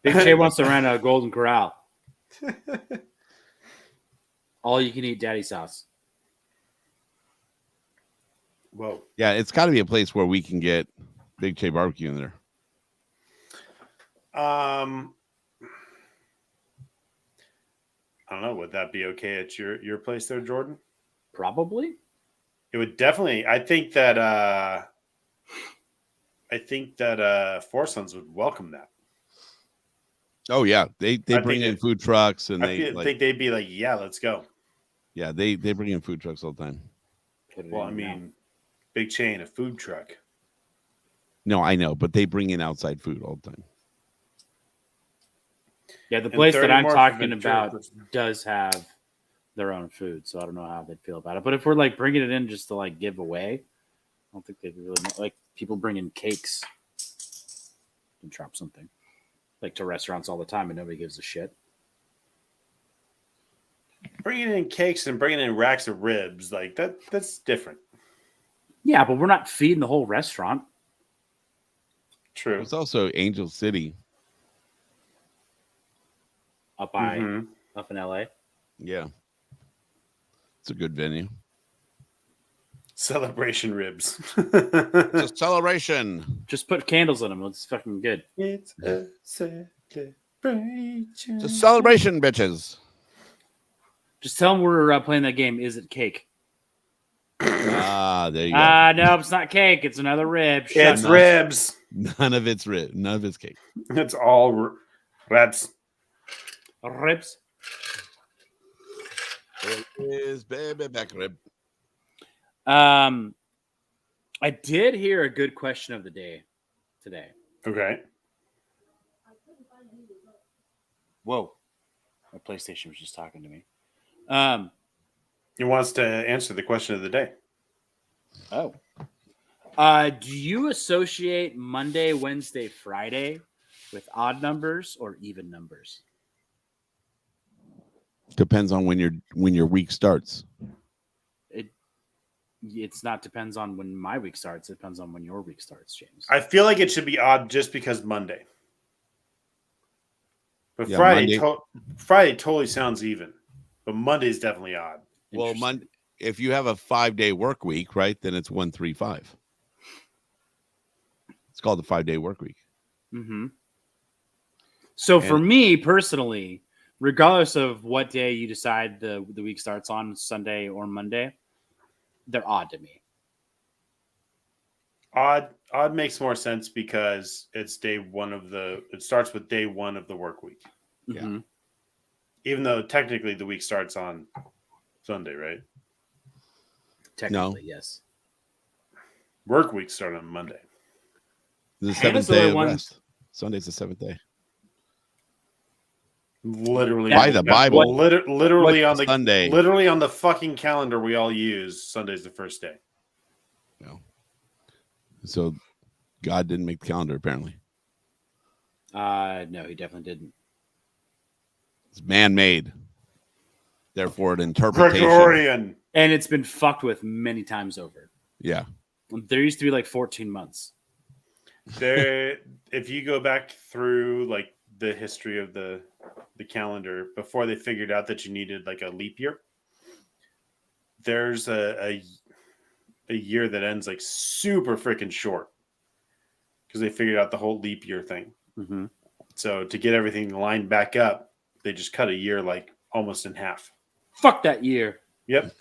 Big Che wants to rent a Golden Corral. All you can eat daddy sauce. Whoa. Yeah, it's got to be a place where we can get Big Che barbecue in there. I don't know. Would that be okay at your place there, Jordan? Probably. It would definitely. I think that Four Sons would welcome that. Oh yeah, they I bring think in food trucks and I think they'd be like, yeah, let's go. yeah, they bring in food trucks all the time. Well, I mean, big chain, a food truck. No, I know, but they bring in outside food all the time. Yeah, the And place that 30 I'm more for talking Ventura. about does have their own food, so I don't know how they'd feel about it. But if we're like bringing it in just to like give away, I don't think they'd really like people bringing cakes and drop something like to restaurants all the time, and nobody gives a shit. Bringing in cakes and bringing in racks of ribs, like that's different. Yeah, but we're not feeding the whole restaurant. True. It's also Angel City. Up by Mhm. up in LA. Yeah. It's a good venue. Celebration ribs. It's a celebration. Just put candles in them. It's fucking good. It's a celebration. It's a celebration, bitches. Just tell them we're playing that game. Is it cake? Ah, there you go. No, it's not cake. It's another rib. Shut It's up. ribs. None of it's rib. None of it's cake. It's all ribs. Ribs. It is baby back rib. I did hear a good question of the day today. Okay. Whoa. My PlayStation was just talking to me. He wants to answer the question of the day. Oh. Do you associate Monday, Wednesday, Friday with odd numbers or even numbers? Depends on when your week starts. It's not depends on when my week starts. It depends on when your week starts, James. I feel like it should be odd just because Monday. But Yeah, Friday, Monday- Friday totally sounds even. But Monday's definitely odd. Well, Interesting. if you have a 5-day work week, right, then it's 1-3-5. It's called the 5-day work week. Mm-hmm. So for And- me personally, regardless of what day you decide the week starts on, Sunday or Monday, they're odd to me. Odd makes more sense because it's it starts with day one of the work week. Yeah. Mhm. Even though technically the week starts on Sunday, right? Technically, yes. Work weeks start on Monday. The Hannah's 7th the day only of one- rest. Sunday's the 7th day. Literally By the Bible. literally on the Sunday. literally on the fucking calendar we all use, Sunday's the first day. So God didn't make the calendar, apparently. No, he definitely didn't. It's man-made. Therefore, an interpretation. Gregorian. And it's been fucked with many times over. Yeah. There used to be like 14 months. There, if you go back through like the history of the calendar before they figured out that you needed like a leap year, there's a year that ends like super freaking short because they figured out the whole leap year thing. Mm-hmm. So to get everything lined back up, they just cut a year like almost in half. Fuck that year. Yep.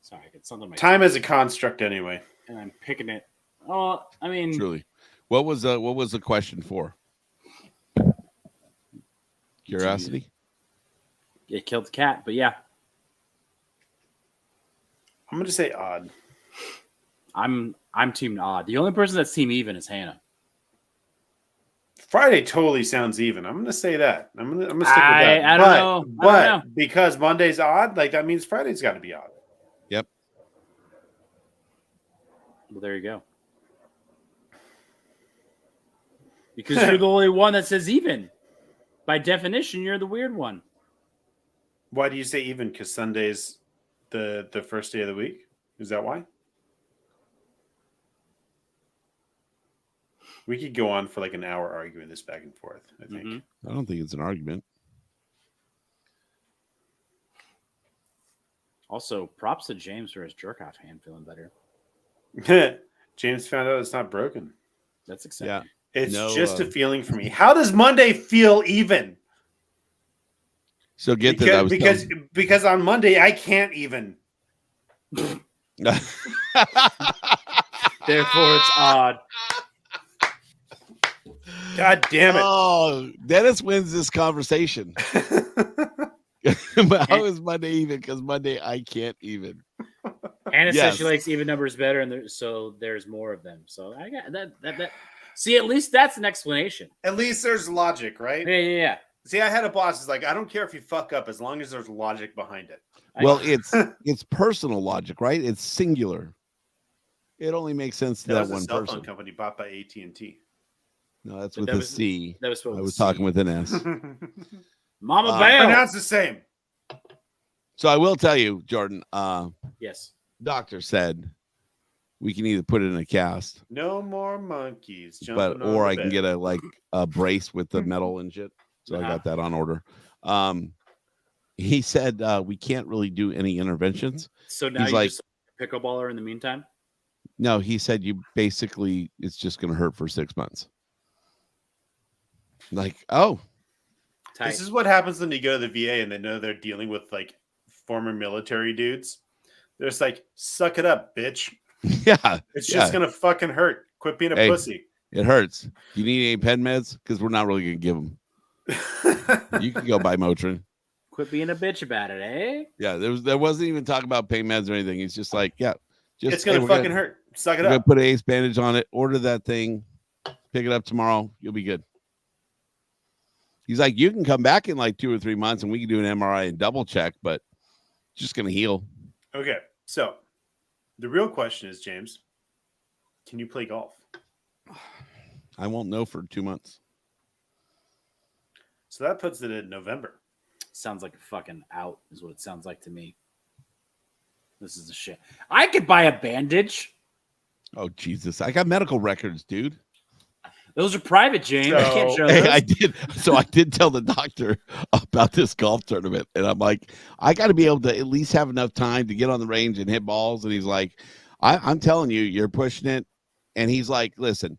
Sorry, I got something in my Time is a construct anyway. and I'm picking it. Oh, I mean, Truly. What was the question for? Curiosity? it killed the cat, but yeah, I'm going to say odd. I'm team odd. The only person that's team even is Hannah. Friday totally sounds even. I'm going to say that. I'm going to stick with that. I don't know. I But don't know. because Monday's odd, like that means Friday's got to be odd. Yep. Well, there you go. Because you're the only one that says even. By definition, you're the weird one. Why do you say even? Because Sunday's the first day of the week? Is that why? We could go on for like an hour arguing this back and forth, I think. Mhm. I don't think it's an argument. Also, props to James for his jerk off hand feeling better. James found out it's not broken. That's exciting. Yeah. It's No, just a feeling for me. How does Monday feel even? So get that I was Because on Monday I can't even. telling- Therefore, it's odd. God damn it. Oh, Dennis wins this conversation. But how is Monday even? Because Monday I can't even. Anna says Yes. she likes even numbers better, and so there's more of them. So I got that. See, at least that's an explanation. At least there's logic, right? Yeah. See, I had a boss who's like, I don't care if you fuck up as long as there's logic behind it. Well, it's personal logic, right? It's singular. It only makes sense to That that was a one cell person. phone company bought by AT&T. No, that's But with that a was- C. That was I supposed was to talking with an S. Mama Bell. Pronounced the same. So I will tell you, Jordan, Yes. doctor said we can either put it in a cast, No more monkeys. but or I can get a brace with the metal and shit. So I got that on order. He said we can't really do any interventions. So now He's you're like- just a pickleballer in the meantime? No, he said you basically it's just going to hurt for 6 months. Like, oh, Tight. This is what happens when you go to the VA and they know they're dealing with like former military dudes. They're just like, suck it up, bitch. yeah, It's just Yeah. gonna fucking hurt. Quit being a Hey. pussy. it hurts. You need any pen meds? Because we're not really going to give them. You can go buy Motrin. Quit being a bitch about it, eh? Yeah, there wasn't even talk about pain meds or anything. He's just like, yeah, just It's gonna hey, fucking hurt. Suck it We're gonna up. put an ace bandage on it. Order that thing. Pick it up tomorrow. You'll be good. He's like, you can come back in like 2 or 3 months and we can do an MRI and double check, but it's just gonna heal. Okay, so the real question is, James, can you play golf? I won't know for 2 months. So that puts it in November. Sounds like a fucking out, is what it sounds like to me. This is a shit. I could buy a bandage. Oh Jesus! I got medical records, dude. Those are private, James. I can't So- show Hey, those. I did. So I did tell the doctor about this golf tournament, and I'm like, I got to be able to at least have enough time to get on the range and hit balls. And he's like, I'm telling you, you're pushing it. And he's like, listen,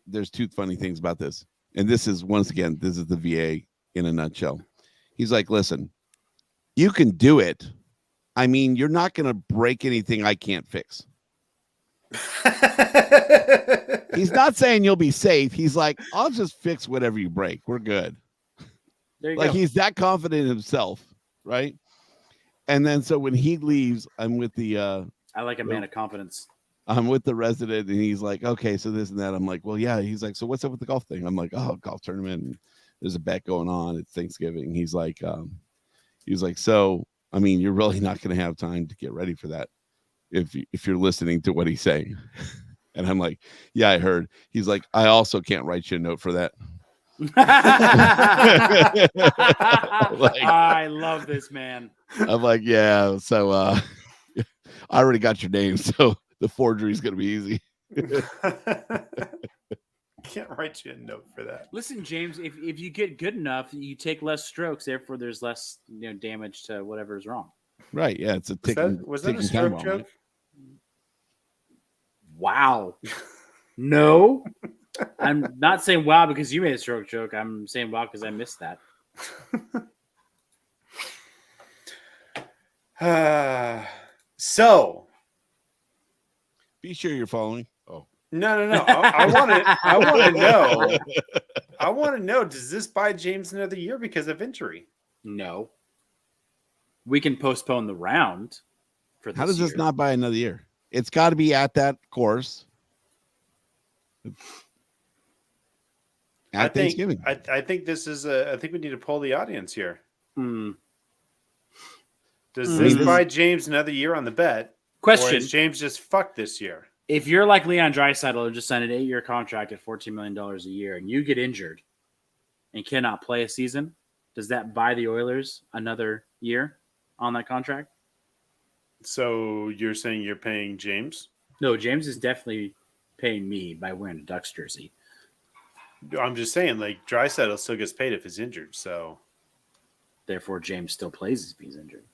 there's two funny things about this. And this is, once again, this is the VA in a nutshell. He's like, listen, you can do it. I mean, you're not going to break anything I can't fix. He's not saying you'll be safe. He's like, I'll just fix whatever you break. We're good. There you Like go. he's that confident in himself, right? And then so when he leaves, I'm with the I like a man of confidence. resident, and he's like, okay, so this and that. I'm like, well, yeah. He's like, so what's up with the golf thing? I'm like, oh, golf tournament. And there's a bet going on. It's Thanksgiving. He's like, so I mean, you're really not going to have time to get ready for that if you're listening to what he's saying. And I'm like, yeah, I heard. He's like, I also can't write you a note for that. I love this man. I'm like, yeah. So I already got your name, so the forgery is going to be easy. Can't write you a note for that. Listen, James, if you get good enough, you take less strokes. Therefore, there's less damage to whatever's wrong. Right? Yeah, it's a Was that a ticking time stroke bomb, joke? right? Wow. No, I'm not saying wow because you made a stroke joke. I'm saying wow because I missed that. So Be sure you're following. Oh, no. I want to know. I want to know. Does this buy James another year because of injury? No. We can postpone the round for this how does this year. not buy another year? It's got to be at that course at Thanksgiving. I think this is I think we need to poll the audience here. Hmm. Does Mm. this I mean, buy James another year on the bet? Or Question. is James just fucked this year? If you're like Leon Draisaitl and just signed an 8-year contract at $14 million a year and you get injured and cannot play a season, does that buy the Oilers another year on that contract? So you're saying you're paying James? No, James is definitely paying me by wearing a Ducks jersey. I'm just saying, like, Draisaitl still gets paid if he's injured. So Therefore, James still plays if he's injured.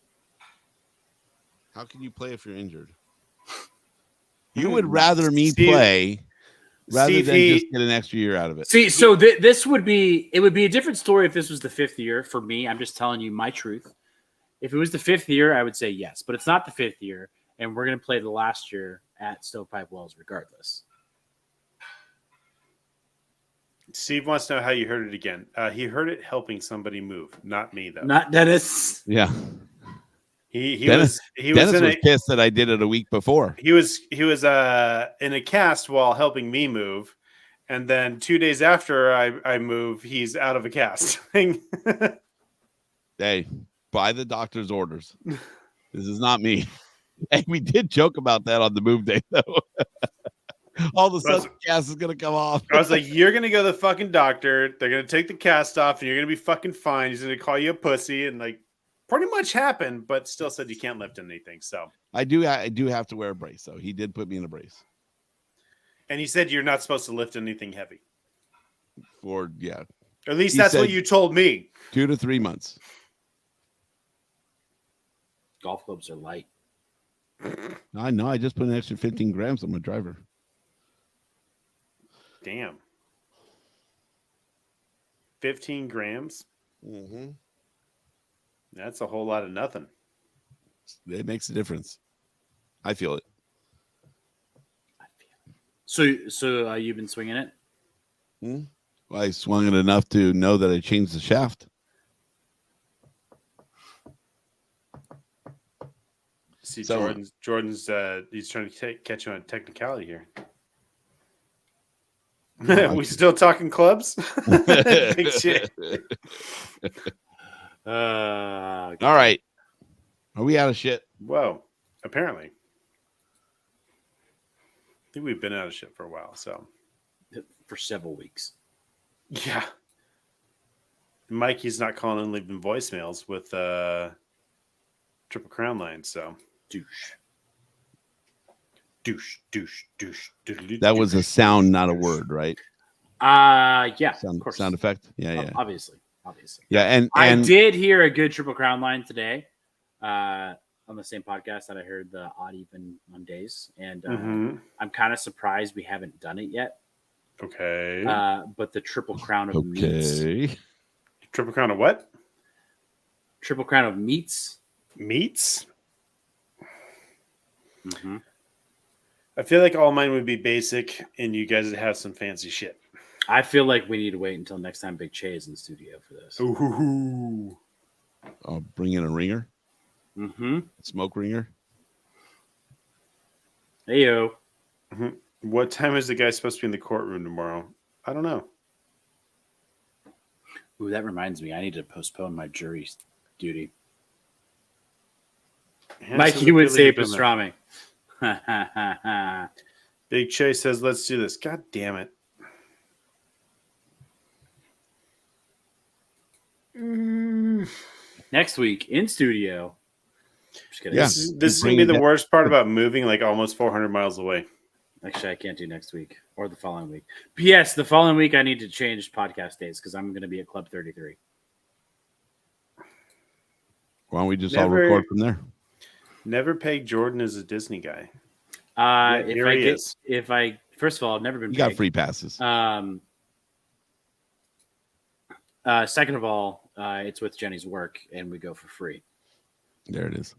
How can you play if you're injured? You would rather me Steve- play rather Steve, than just get an extra year out of it. See, so this would be a different story if this was the 5th year for me. I'm just telling you my truth. If it was the 5th year, I would say yes, but it's not the 5th year, and we're going to play the last year at Stovepipe Wells regardless. Steve wants to know how you heard it again. He heard it helping somebody move, not me though. Not Dennis. Yeah, He Dennis- was Dennis in was a, pissed that I did it a week before. he was in a cast while helping me move, And then 2 days after I move, he's out of a cast. Hey, by the doctor's orders. This is not me. Hey, we did joke about that on the move day, though. All of a sudden, the cast is going to come off. I was like, you're going to go to the fucking doctor. They're going to take the cast off and you're going to be fucking fine. He's going to call you a pussy. And like, pretty much happened, but still said you can't lift anything. So I do have to wear a brace. So he did put me in a brace. And he said you're not supposed to lift anything heavy. Yeah. At least that's what you told me. 2 to 3 months. Golf clubs are light. I know. I just put an extra 15 grams on my driver. Damn. 15 grams? Mm-hmm. That's a whole lot of nothing. It makes a difference. I feel it. So you've been swinging it? Well, I swung it enough to know that I changed the shaft. See, So- Jordan's he's trying to catch you on a technicality here. We still talking clubs? Big shit. All right. Are we out of shit? Whoa. Apparently. I think we've been out of shit for a while, so For several weeks. yeah. Mikey's not calling and leaving voicemails with Triple Crown line, so Douche. douche, douche, douche. That was a sound, not a word, right? Yeah, Sound, of course. sound effect. Yeah. Obviously. Yeah, and I did hear a good Triple Crown line today on the same podcast that I heard the Odd Even Mondays. And I'm kind of surprised we haven't done it yet. Okay. But the Triple Crown of Meats. okay. Triple Crown of what? Triple Crown of Meats. Meats? Mm-hmm. I feel like all mine would be basic, and you guys would have some fancy shit. I feel like we need to wait until next time Big Che is in the studio for this. Ooh. I'll bring in a ringer, Mm-hmm. smoke ringer. Hey, yo. What time is the guy supposed to be in the courtroom tomorrow? I don't know. Ooh, that reminds me. I need to postpone my jury duty. Mikey would say pastrami. Big Che says, let's do this. God damn it. Next week in studio. Just kidding. Yeah. This is going to be the worst part about moving like almost 400 miles away. Actually, I can't do next week or the following week. But yes, the following week I need to change podcast days because I'm going to be at Club 33. Why don't we just all record from there? Never pegged Jordan as a Disney guy. First of all, I've never been You got pegged. free passes. Second of all, it's with Jenny's work and we go for free. There it is.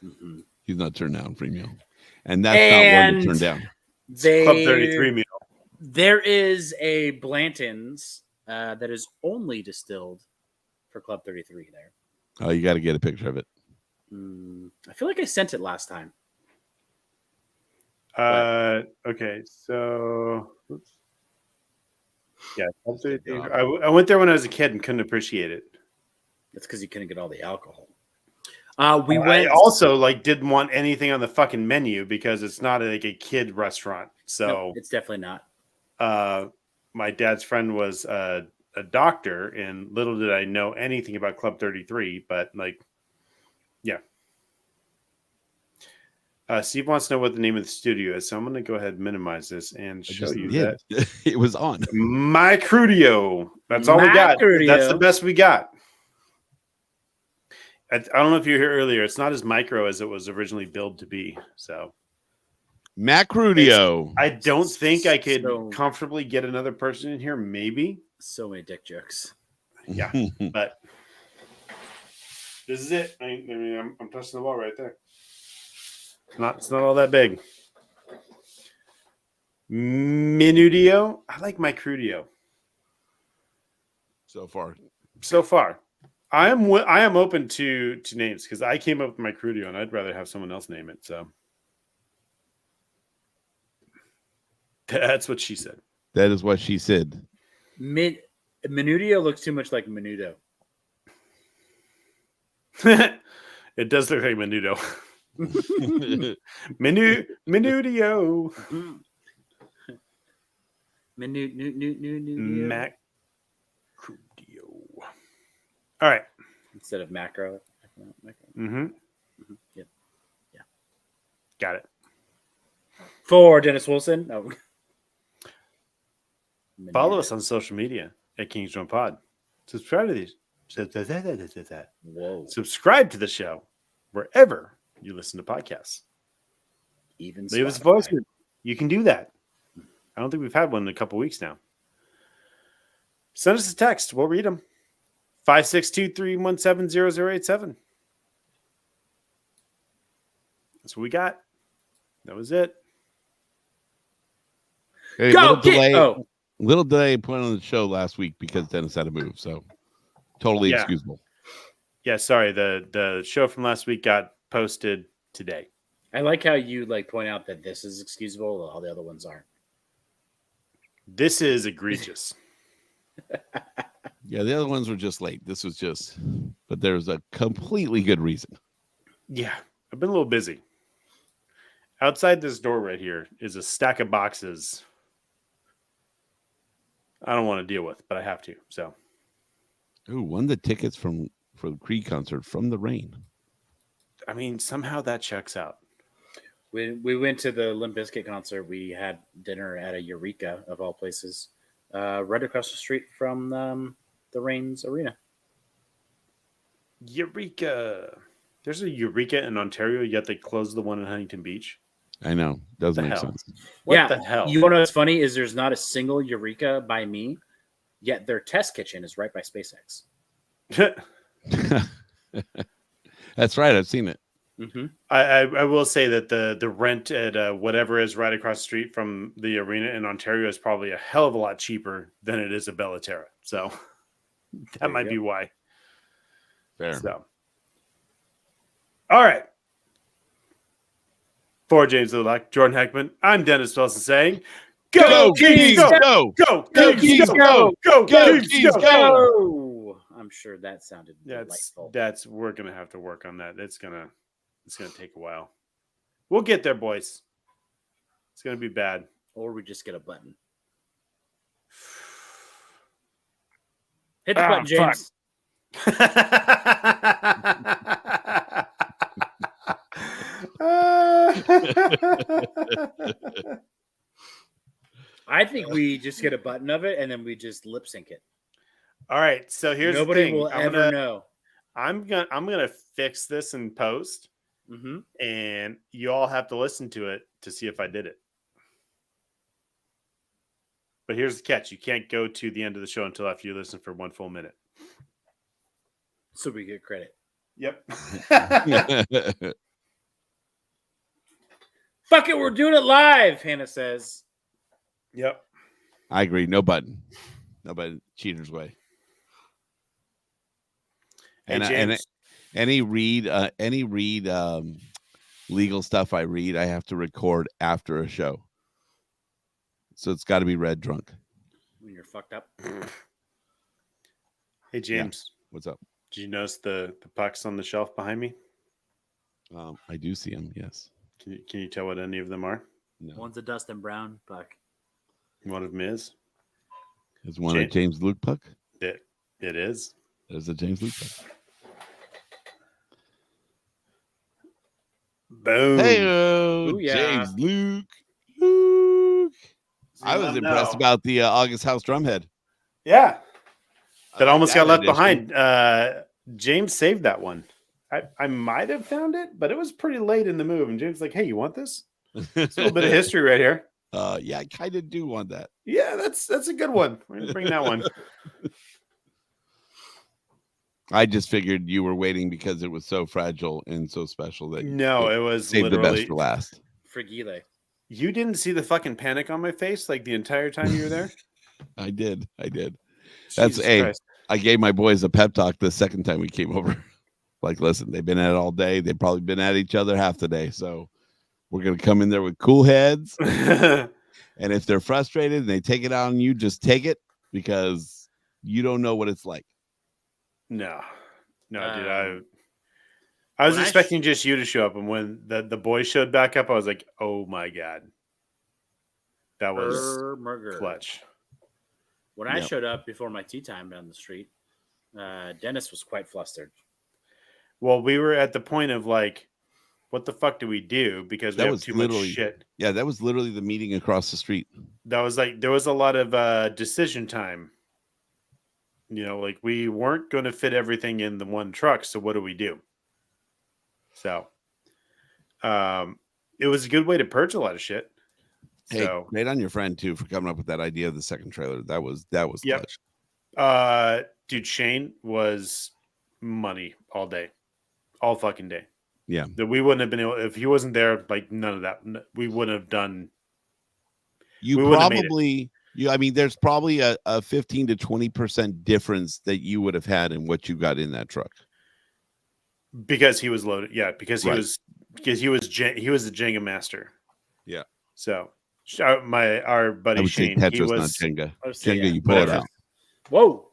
Mm-hmm. He's not turned down free meal. And that's not one to turn down. Club 33 meal. There is a Blanton's that is only distilled for Club 33 there. Oh, you got to get a picture of it. I feel like I sent it last time. Okay, so oops. Yeah, Club 33. I went there when I was a kid and couldn't appreciate it. That's because you couldn't get all the alcohol. I also didn't want anything on the fucking menu because it's not like a kid restaurant. So No, it's definitely not. My dad's friend was a doctor, and little did I know anything about Club 33. But yeah. Steve wants to know what the name of the studio is, so I'm going to go ahead and minimize this and show you that. It was on. My Crudio. That's all we got. That's the best we got. I don't know if you were here earlier. It's not as micro as it was originally billed to be. So, Macrudio. I don't think I could comfortably get another person in here. Maybe. So many dick jokes. Yeah, but this is it. I mean, I'm touching the wall right there. It's not all that big. Minudio. I like my Crudio. So far. I am open to names because I came up with my Crudio and I'd rather have someone else name it. So that's what she said. That is what she said. Menudo looks too much like Menudo. It does look like Menudo. Menudio. Menudo. Macrudio. All right. Instead of macro. Mm-hmm. Yep. Yeah. Got it. For Dennis Wilson. Oh. Follow us on social media at Kings Run Pod. Subscribe to these. Whoa. Subscribe to the show wherever you listen to podcasts. Even Leave us a Spotify. voice. You can do that. I don't think we've had one in a couple weeks now. Send us a text. We'll read them. 562-317-0087. That's what we got. That was it. Hey, Go, little delay, kid! Oh, little delay put on the show last week because Dennis had to move. So totally Yeah. excusable. Yeah, sorry. The show from last week got posted today. I like how you point out that this is excusable, while all the other ones aren't. This is egregious. Yeah, the other ones were just late. This was just, but there's a completely good reason. Yeah, I've been a little busy. Outside this door right here is a stack of boxes I don't want to deal with, but I have to. So, Ooh, won the tickets for the Creed concert from the rain. I mean, somehow that checks out. When we went to the Limp Bizkit concert, we had dinner at a Eureka, of all places, right across the street from the Reigns Arena. Eureka. There's a Eureka in Ontario, yet they closed the one in Huntington Beach. I know. Doesn't The make hell? sense. What the hell? You want to know what's funny is there's not a single Eureka by me, yet their test kitchen is right by SpaceX. That's right. I've seen it. Mm-hmm. I will say that the rent at whatever is right across the street from the arena in Ontario is probably a hell of a lot cheaper than it is at Bellaterra. So that might be why. Fair. So, all right. For James Lilac, Jordan Heckman, I'm Dennis Wilson saying, Go, Kings, go! Go! Go, Kings, go! Go! Go, Kings, Kings, go! go! Oh, I'm sure that sounded delightful. We're gonna have to work on that. It's gonna take a while. We'll get there, boys. It's gonna be bad. Or we just get a button. Hit the button, James. I think we just get a button of it and then we just lip sync it. All right, so here's Nobody the thing. will ever know. I'm gonna fix this in post, Mm-hmm. and you all have to listen to it to see if I did it. But here's the catch: you can't go to the end of the show until after you listen for 1 full minute. So we get credit. Yep. Fuck it, we're doing it live, Hannah says. Yep. I agree. No button. No button. Cheater's way. Hey, And James. any read legal stuff I read, I have to record after a show. So it's got to be read drunk. When you're fucked up. Hey, James. What's up? Did you notice the pucks on the shelf behind me? I do see him. Yes. Can you tell what any of them are? No. One's a Dustin Brown puck. One of them is. Is one a James Luke puck? It is. There's a James Luke puck. Boom. Hey, Ooh, yeah. James Luke. Luke. I was let 'em impressed know. about the August House drumhead. Yeah. I That like almost got left addition. behind. James saved that one. I might have found it, but it was pretty late in the move. And James was like, hey, you want this? It's a little bit of history right here. Yeah, I kind of do want that. Yeah, that's a good one. We're gonna bring that one. I just figured you were waiting because it was so fragile and so special that No, it was saved the literally. best for last. Frigile. You didn't see the fucking panic on my face like the entire time you were there. I did. That's Jesus a. Christ. I gave my boys a pep talk the second time we came over. Like, listen, they've been at it all day. They've probably been at each other half the day. So we're gonna come in there with cool heads, And if they're frustrated and they take it out on you, just take it because you don't know what it's like. No, dude. Um, I was when I expecting just you to show up, and when the boys showed back up, I was like, "Oh my god, that was Burger. clutch." When I Yep. showed up before my tea time down the street, Dennis was quite flustered. Well, we were at the point of like, what the fuck do we do? Because we That have was too much literally- shit. Yeah, that was literally the meeting across the street. That was like there was a lot of decision time. You know, like we weren't going to fit everything in the one truck, so what do we do? So, it was a good way to purge a lot of shit. Hey, So, great on your friend too for coming up with that idea of the second trailer. That was Yep. clutch. Dude, Shane was money all day, all fucking day. Yeah. That we wouldn't have been able if he wasn't there. Like none of that, we wouldn't have done. You We wouldn't have made it. probably I mean, there's probably a 15 to 20% difference that you would have had in what you got in that truck. Because he was loaded, yeah. Because he Right. was the Jenga master. Yeah. So our I buddy would say Shane, he Tetris, not was Jenga. Let's see, Jenga, you pull it whatever. out. Whoa,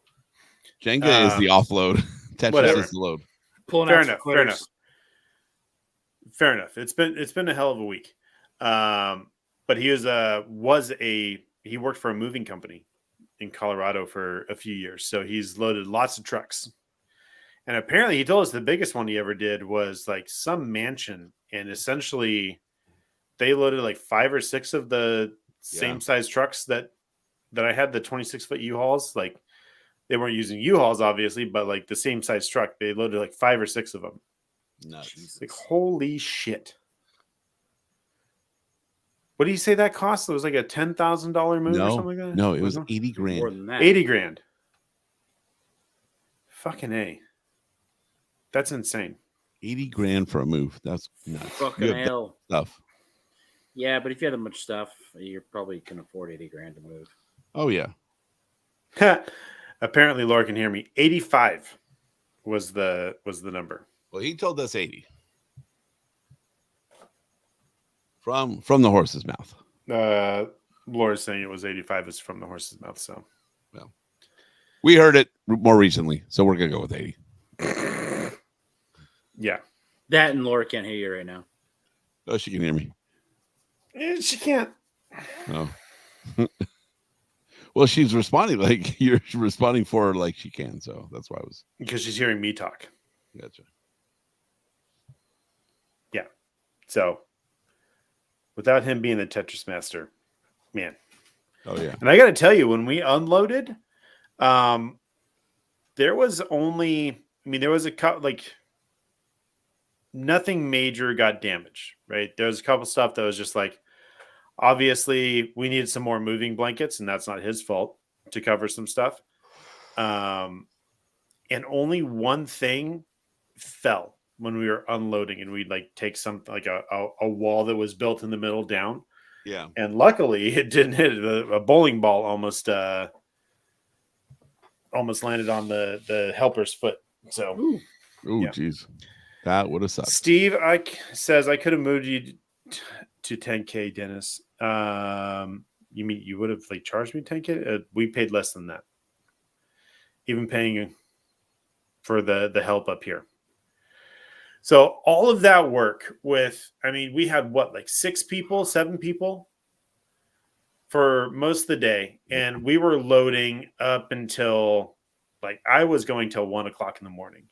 Jenga is the offload. Tetris whatever. is the load. pulling Fair out some enough, fair quitters. enough. Fair enough. It's been a hell of a week. But he he worked for a moving company in Colorado for a few years, so he's loaded lots of trucks. And apparently, he told us the biggest one he ever did was like some mansion, and essentially, they loaded like 5 or 6 of the same size trucks that I had, the 26-foot U-Hauls. Like they weren't using U-Hauls, obviously, but like the same size truck. They loaded like 5 or 6 of them. Nuts. Like holy shit! What did you say that cost? It was like a $10,000 move or something like that. No, it was Wasn't 80 More grand. than that. 80 grand. Fucking A. That's insane. 80 grand for a move. That's nuts. Fucking You have that hell. stuff. Yeah, but if you had that much stuff, you probably can afford 80 grand to move. Oh yeah. Apparently, Laura can hear me. 85 was the number. Well, he told us 80. From the horse's mouth. Laura's saying it was 85 is from the horse's mouth. So We heard it more recently, so we're gonna go with 80. yeah, That and Laura can't hear you right now. Oh, she can hear me. She can't. Oh. Well, she's responding like you're responding for her like she can, so that's why I was Because she's hearing me talk. gotcha. So without him being the Tetris master, man. Oh yeah. And I got to tell you, when we unloaded, there was a couple, like nothing major got damaged, right? There was a couple stuff that was just like, obviously we needed some more moving blankets, and that's not his fault, to cover some stuff. And only one thing fell when we were unloading, and we'd like take something like a wall that was built in the middle down. Yeah. And luckily it didn't hit it. A bowling ball almost landed on the helper's foot. So Oh, Yeah. geez. That would have sucked. Steve says I could have moved you to 10K, Dennis. You mean you would have like charged me 10K? We paid less than that. Even paying for the help up here. So all of that work we had like 7 people for most of the day. And we were loading up until like I was going till 1:00 in the morning.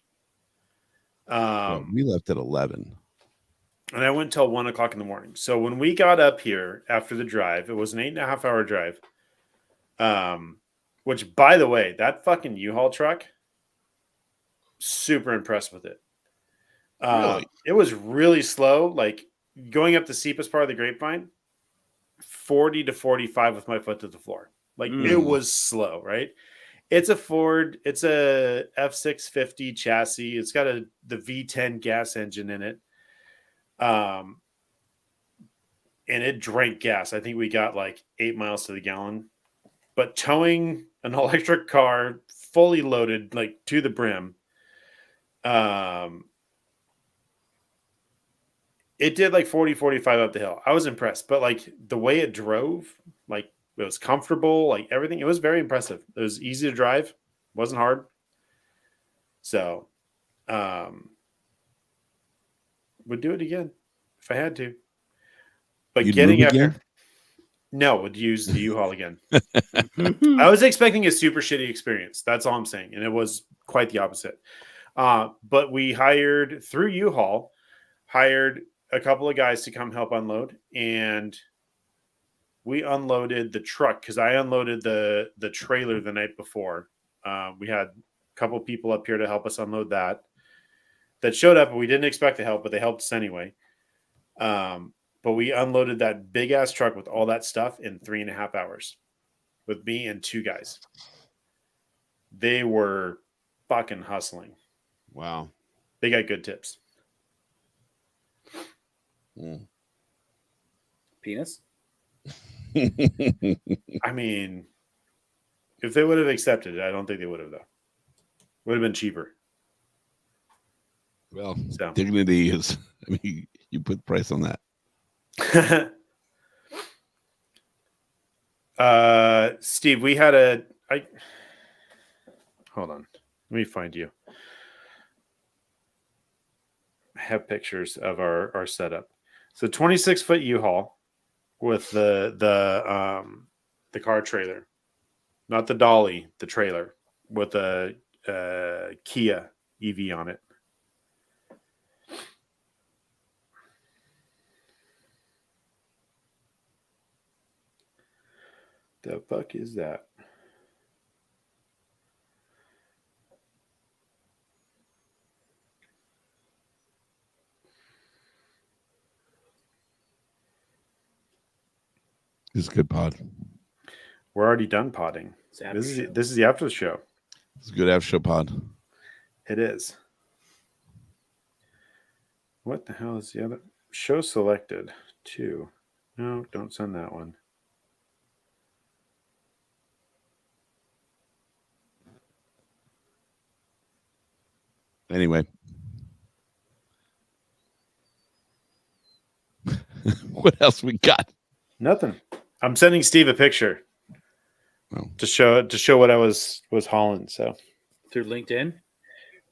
Well, we left at 11. And I went till 1:00 in the morning. So when we got up here after the drive, it was an 8.5 hour drive. Which by the way, that fucking U-Haul truck, super impressed with it. Really? It was really slow. Like going up the steepest part of the Grapevine, 40 to 45 with my foot to the floor. Like it was slow, right? It's a Ford. It's a F650 chassis. It's got the V10 gas engine in it. And it drank gas. I think we got like 8 miles to the gallon. But towing an electric car fully loaded, like to the brim, it did like 40, 45 up the hill. I was impressed. But like the way it drove, Like it was comfortable, like everything. It was very impressive. It was easy to drive, wasn't hard. So, would do it again if I had to. But You'd getting move up again? there, no, would use the U-Haul again. I was expecting a super shitty experience. That's all I'm saying, and it was quite the opposite. But we hired through U-Haul, hired a couple of guys to come help unload, and we unloaded the truck because I unloaded the trailer the night before. We had a couple of people up here to help us unload that showed up, and we didn't expect the help, but they helped us anyway. But we unloaded that big ass truck with all that stuff in 3.5 hours with me and 2 guys. They were fucking hustling. Wow. They got good tips. Penis? I mean, if they would have accepted it, I don't think they would have, though. Would have been cheaper. Well, So. dignity is, I mean, you put the price on that. Steve, we had hold on. Let me find you. I have pictures of our setup. So 26-foot U-Haul with the car trailer, not the dolly, the trailer with a Kia EV on it. The fuck is that? This is a good pod. We're already done potting. This is the after the show. It's a good after show pod. It is. What the hell is the other? Show selected. 2. No, don't send that one. Anyway. What else we got? Nothing. I'm sending Steve a picture to show what I was hauling. So Through LinkedIn?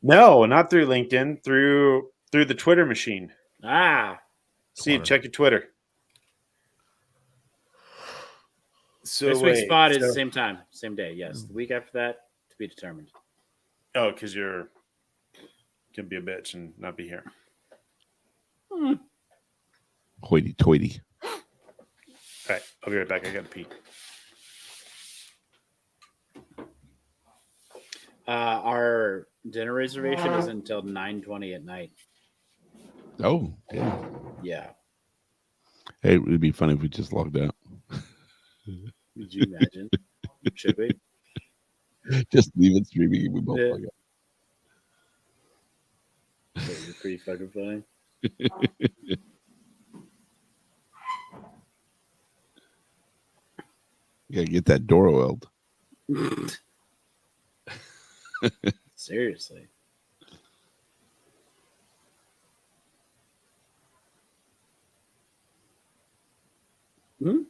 no, not through LinkedIn. Through the Twitter machine. Steve, check your Twitter. So this week's spot is same time, same day. Yes, the week after that to be determined. Oh, because you're gonna be a bitch and not be here. Hoity-toity. All right, I'll be right back. I gotta pee. Our dinner reservation is until 9:20 at night. Oh, yeah. Yeah. Hey, it would be funny if we just logged out. Would you imagine? Should we? Just leave it streaming and we both Yeah. log out. That was pretty fucking funny. You gotta get that door oiled. Seriously. Hmm?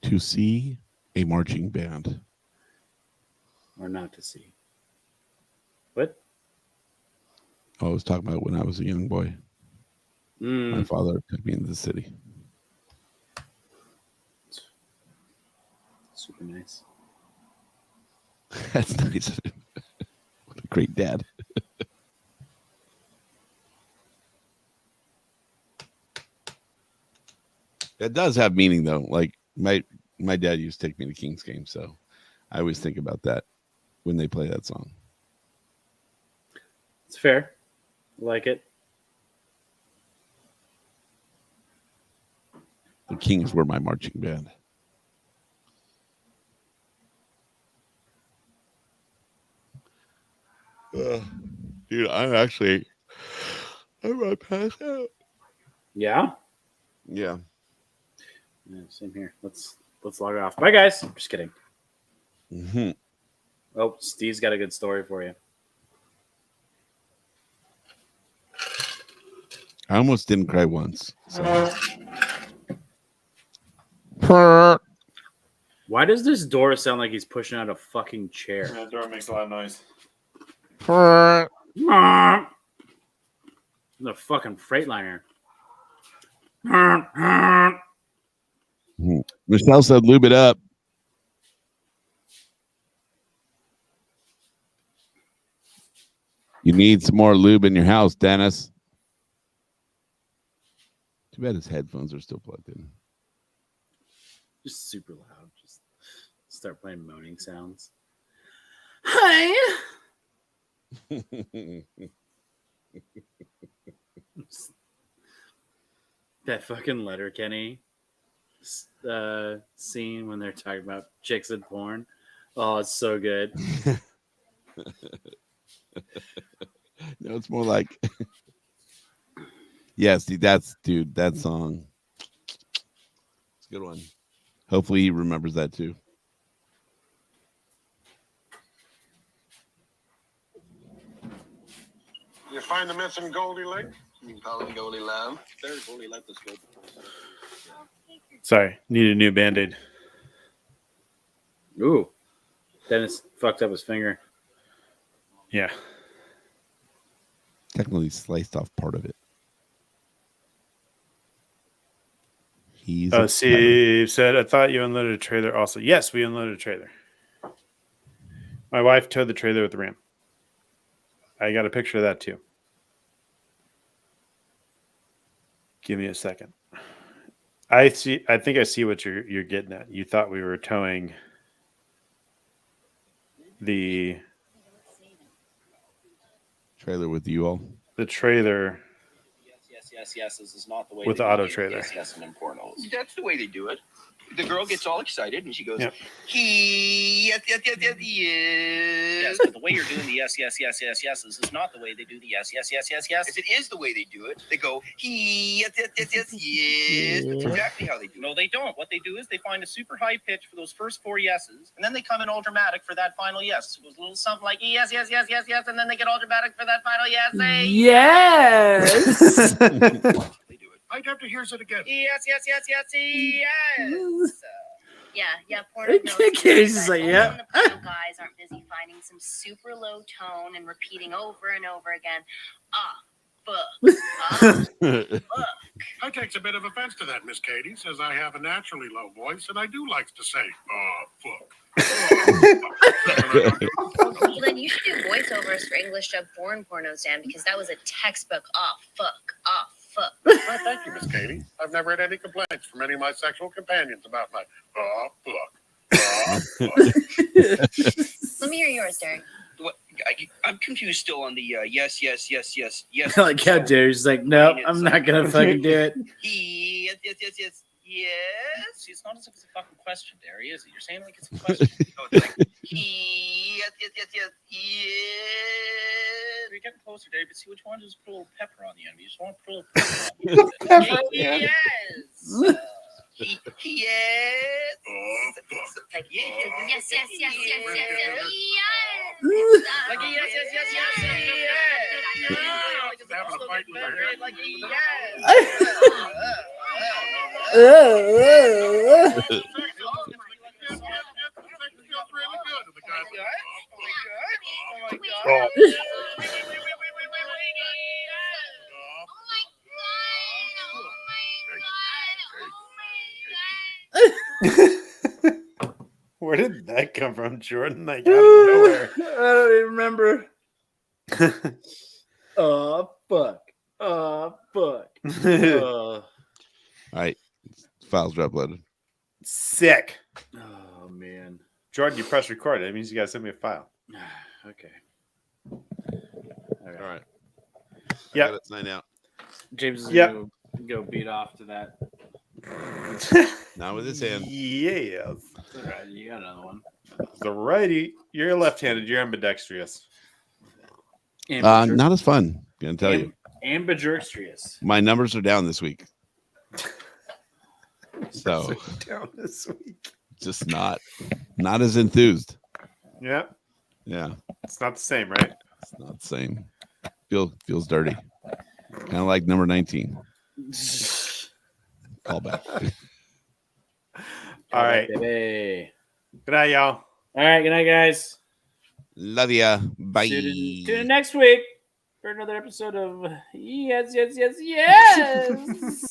To see a marching band. Or not to see. What? I was talking about when I was a young boy. My father took me into the city. Super nice. That's nice of him. What a great dad. That does have meaning though. Like my dad used to take me to Kings games, so I always think about that when they play that song. It's fair. I like it. The Kings were my marching band. Dude, I might pass out. Yeah? Yeah. Yeah, same here. Let's let's log off. Bye, guys. Just kidding. Mhm. Oh, Steve's got a good story for you. I almost didn't cry once. So. Why does this door sound like he's pushing out a fucking chair? That door makes a lot of noise. The fucking Freightliner. Michelle said, "Lube it up." You need some more lube in your house, Dennis. Too bad his headphones are still plugged in. Just super loud. Just start playing moaning sounds. Hi. That fucking Letterkenny scene when they're talking about chicks and porn. Oh, it's so good. No, it's more like, yes, dude, that song. It's a good one. Hopefully he remembers that too. You find the missing Goldie leg? You call him Goldie Lamb? There's Goldie let this go. Sorry, need a new Band-Aid. Ooh. Dennis fucked up his finger. Yeah. Technically sliced off part of it. He's Steve said, I thought you unloaded a trailer also. Yes, we unloaded a trailer. My wife towed the trailer with the Ram. I got a picture of that too. Give me a second. I think I see what you're getting at. You thought we were towing the trailer with you all. The trailer. Yes. This is not the way with they the auto do trailer. Yes, and in pornos. That's the way they do it. The girl gets all excited and she goes, Yep. Yes. Yes, but the way you're doing the yes is not the way they do the yes. Yes, it is the way they do it. They go, yes. That's exactly how they do it. No, they don't. What they do is they find a super high pitch for those first 4 yeses, and then they come in all dramatic for that final yes. So it goes a little something like yes, and then they get all dramatic for that final yes. Yes. They do it. I'd have to hear it again. Yes. Yeah, porno. Katie's just like, yeah. The porno guys aren't busy finding some super low tone and repeating over and over again. I takes a bit of offense to that, Miss Katie. Says I have a naturally low voice, and I do like to say, fuck. Well, then you should do voiceovers for English dub foreign pornos, Dan, because that was a textbook. Fuck. Well, thank you, Miss Katie. I've never had any complaints from any of my sexual companions about my fuck. Let me hear yours, Derek. I'm confused still on the yes. Like, how dare you? She's like, no, I'm not going to fucking do it. Yes. See, it's not as if it's a fucking question, Derry, is it? You're saying like it's a question. No, it's like, yes. You're getting closer, Derry, but see which one? Just put a little pepper on the end. You just want to put a little pepper on the end. Yes. Yes. Like, yes. Like, yes. Like, Where did that come from, Jordan? Like out of nowhere. I don't even remember. Fuck. All right. Files are uploaded. Sick. Oh, man. Jordan, you press record. That means you gotta send me a file. Okay. All right. Yeah. Let's sign out. James is Yep. going to go beat off to that. Not with his hand. Yes. All right, you got another one. The righty. You're left-handed. You're ambidextrous. Not as fun. Gonna tell you. Ambidextrous. My numbers are down this week. So Down this week. just not as enthused. Yeah, Yeah, it's not the same, right? it's not the same. Feels dirty. Kind of like number 19. Call back. All right. Baby. Good night, y'all. All right. Good night, guys. Love ya. Bye. Tune in next week for another episode of Yes, Yes, Yes, Yes.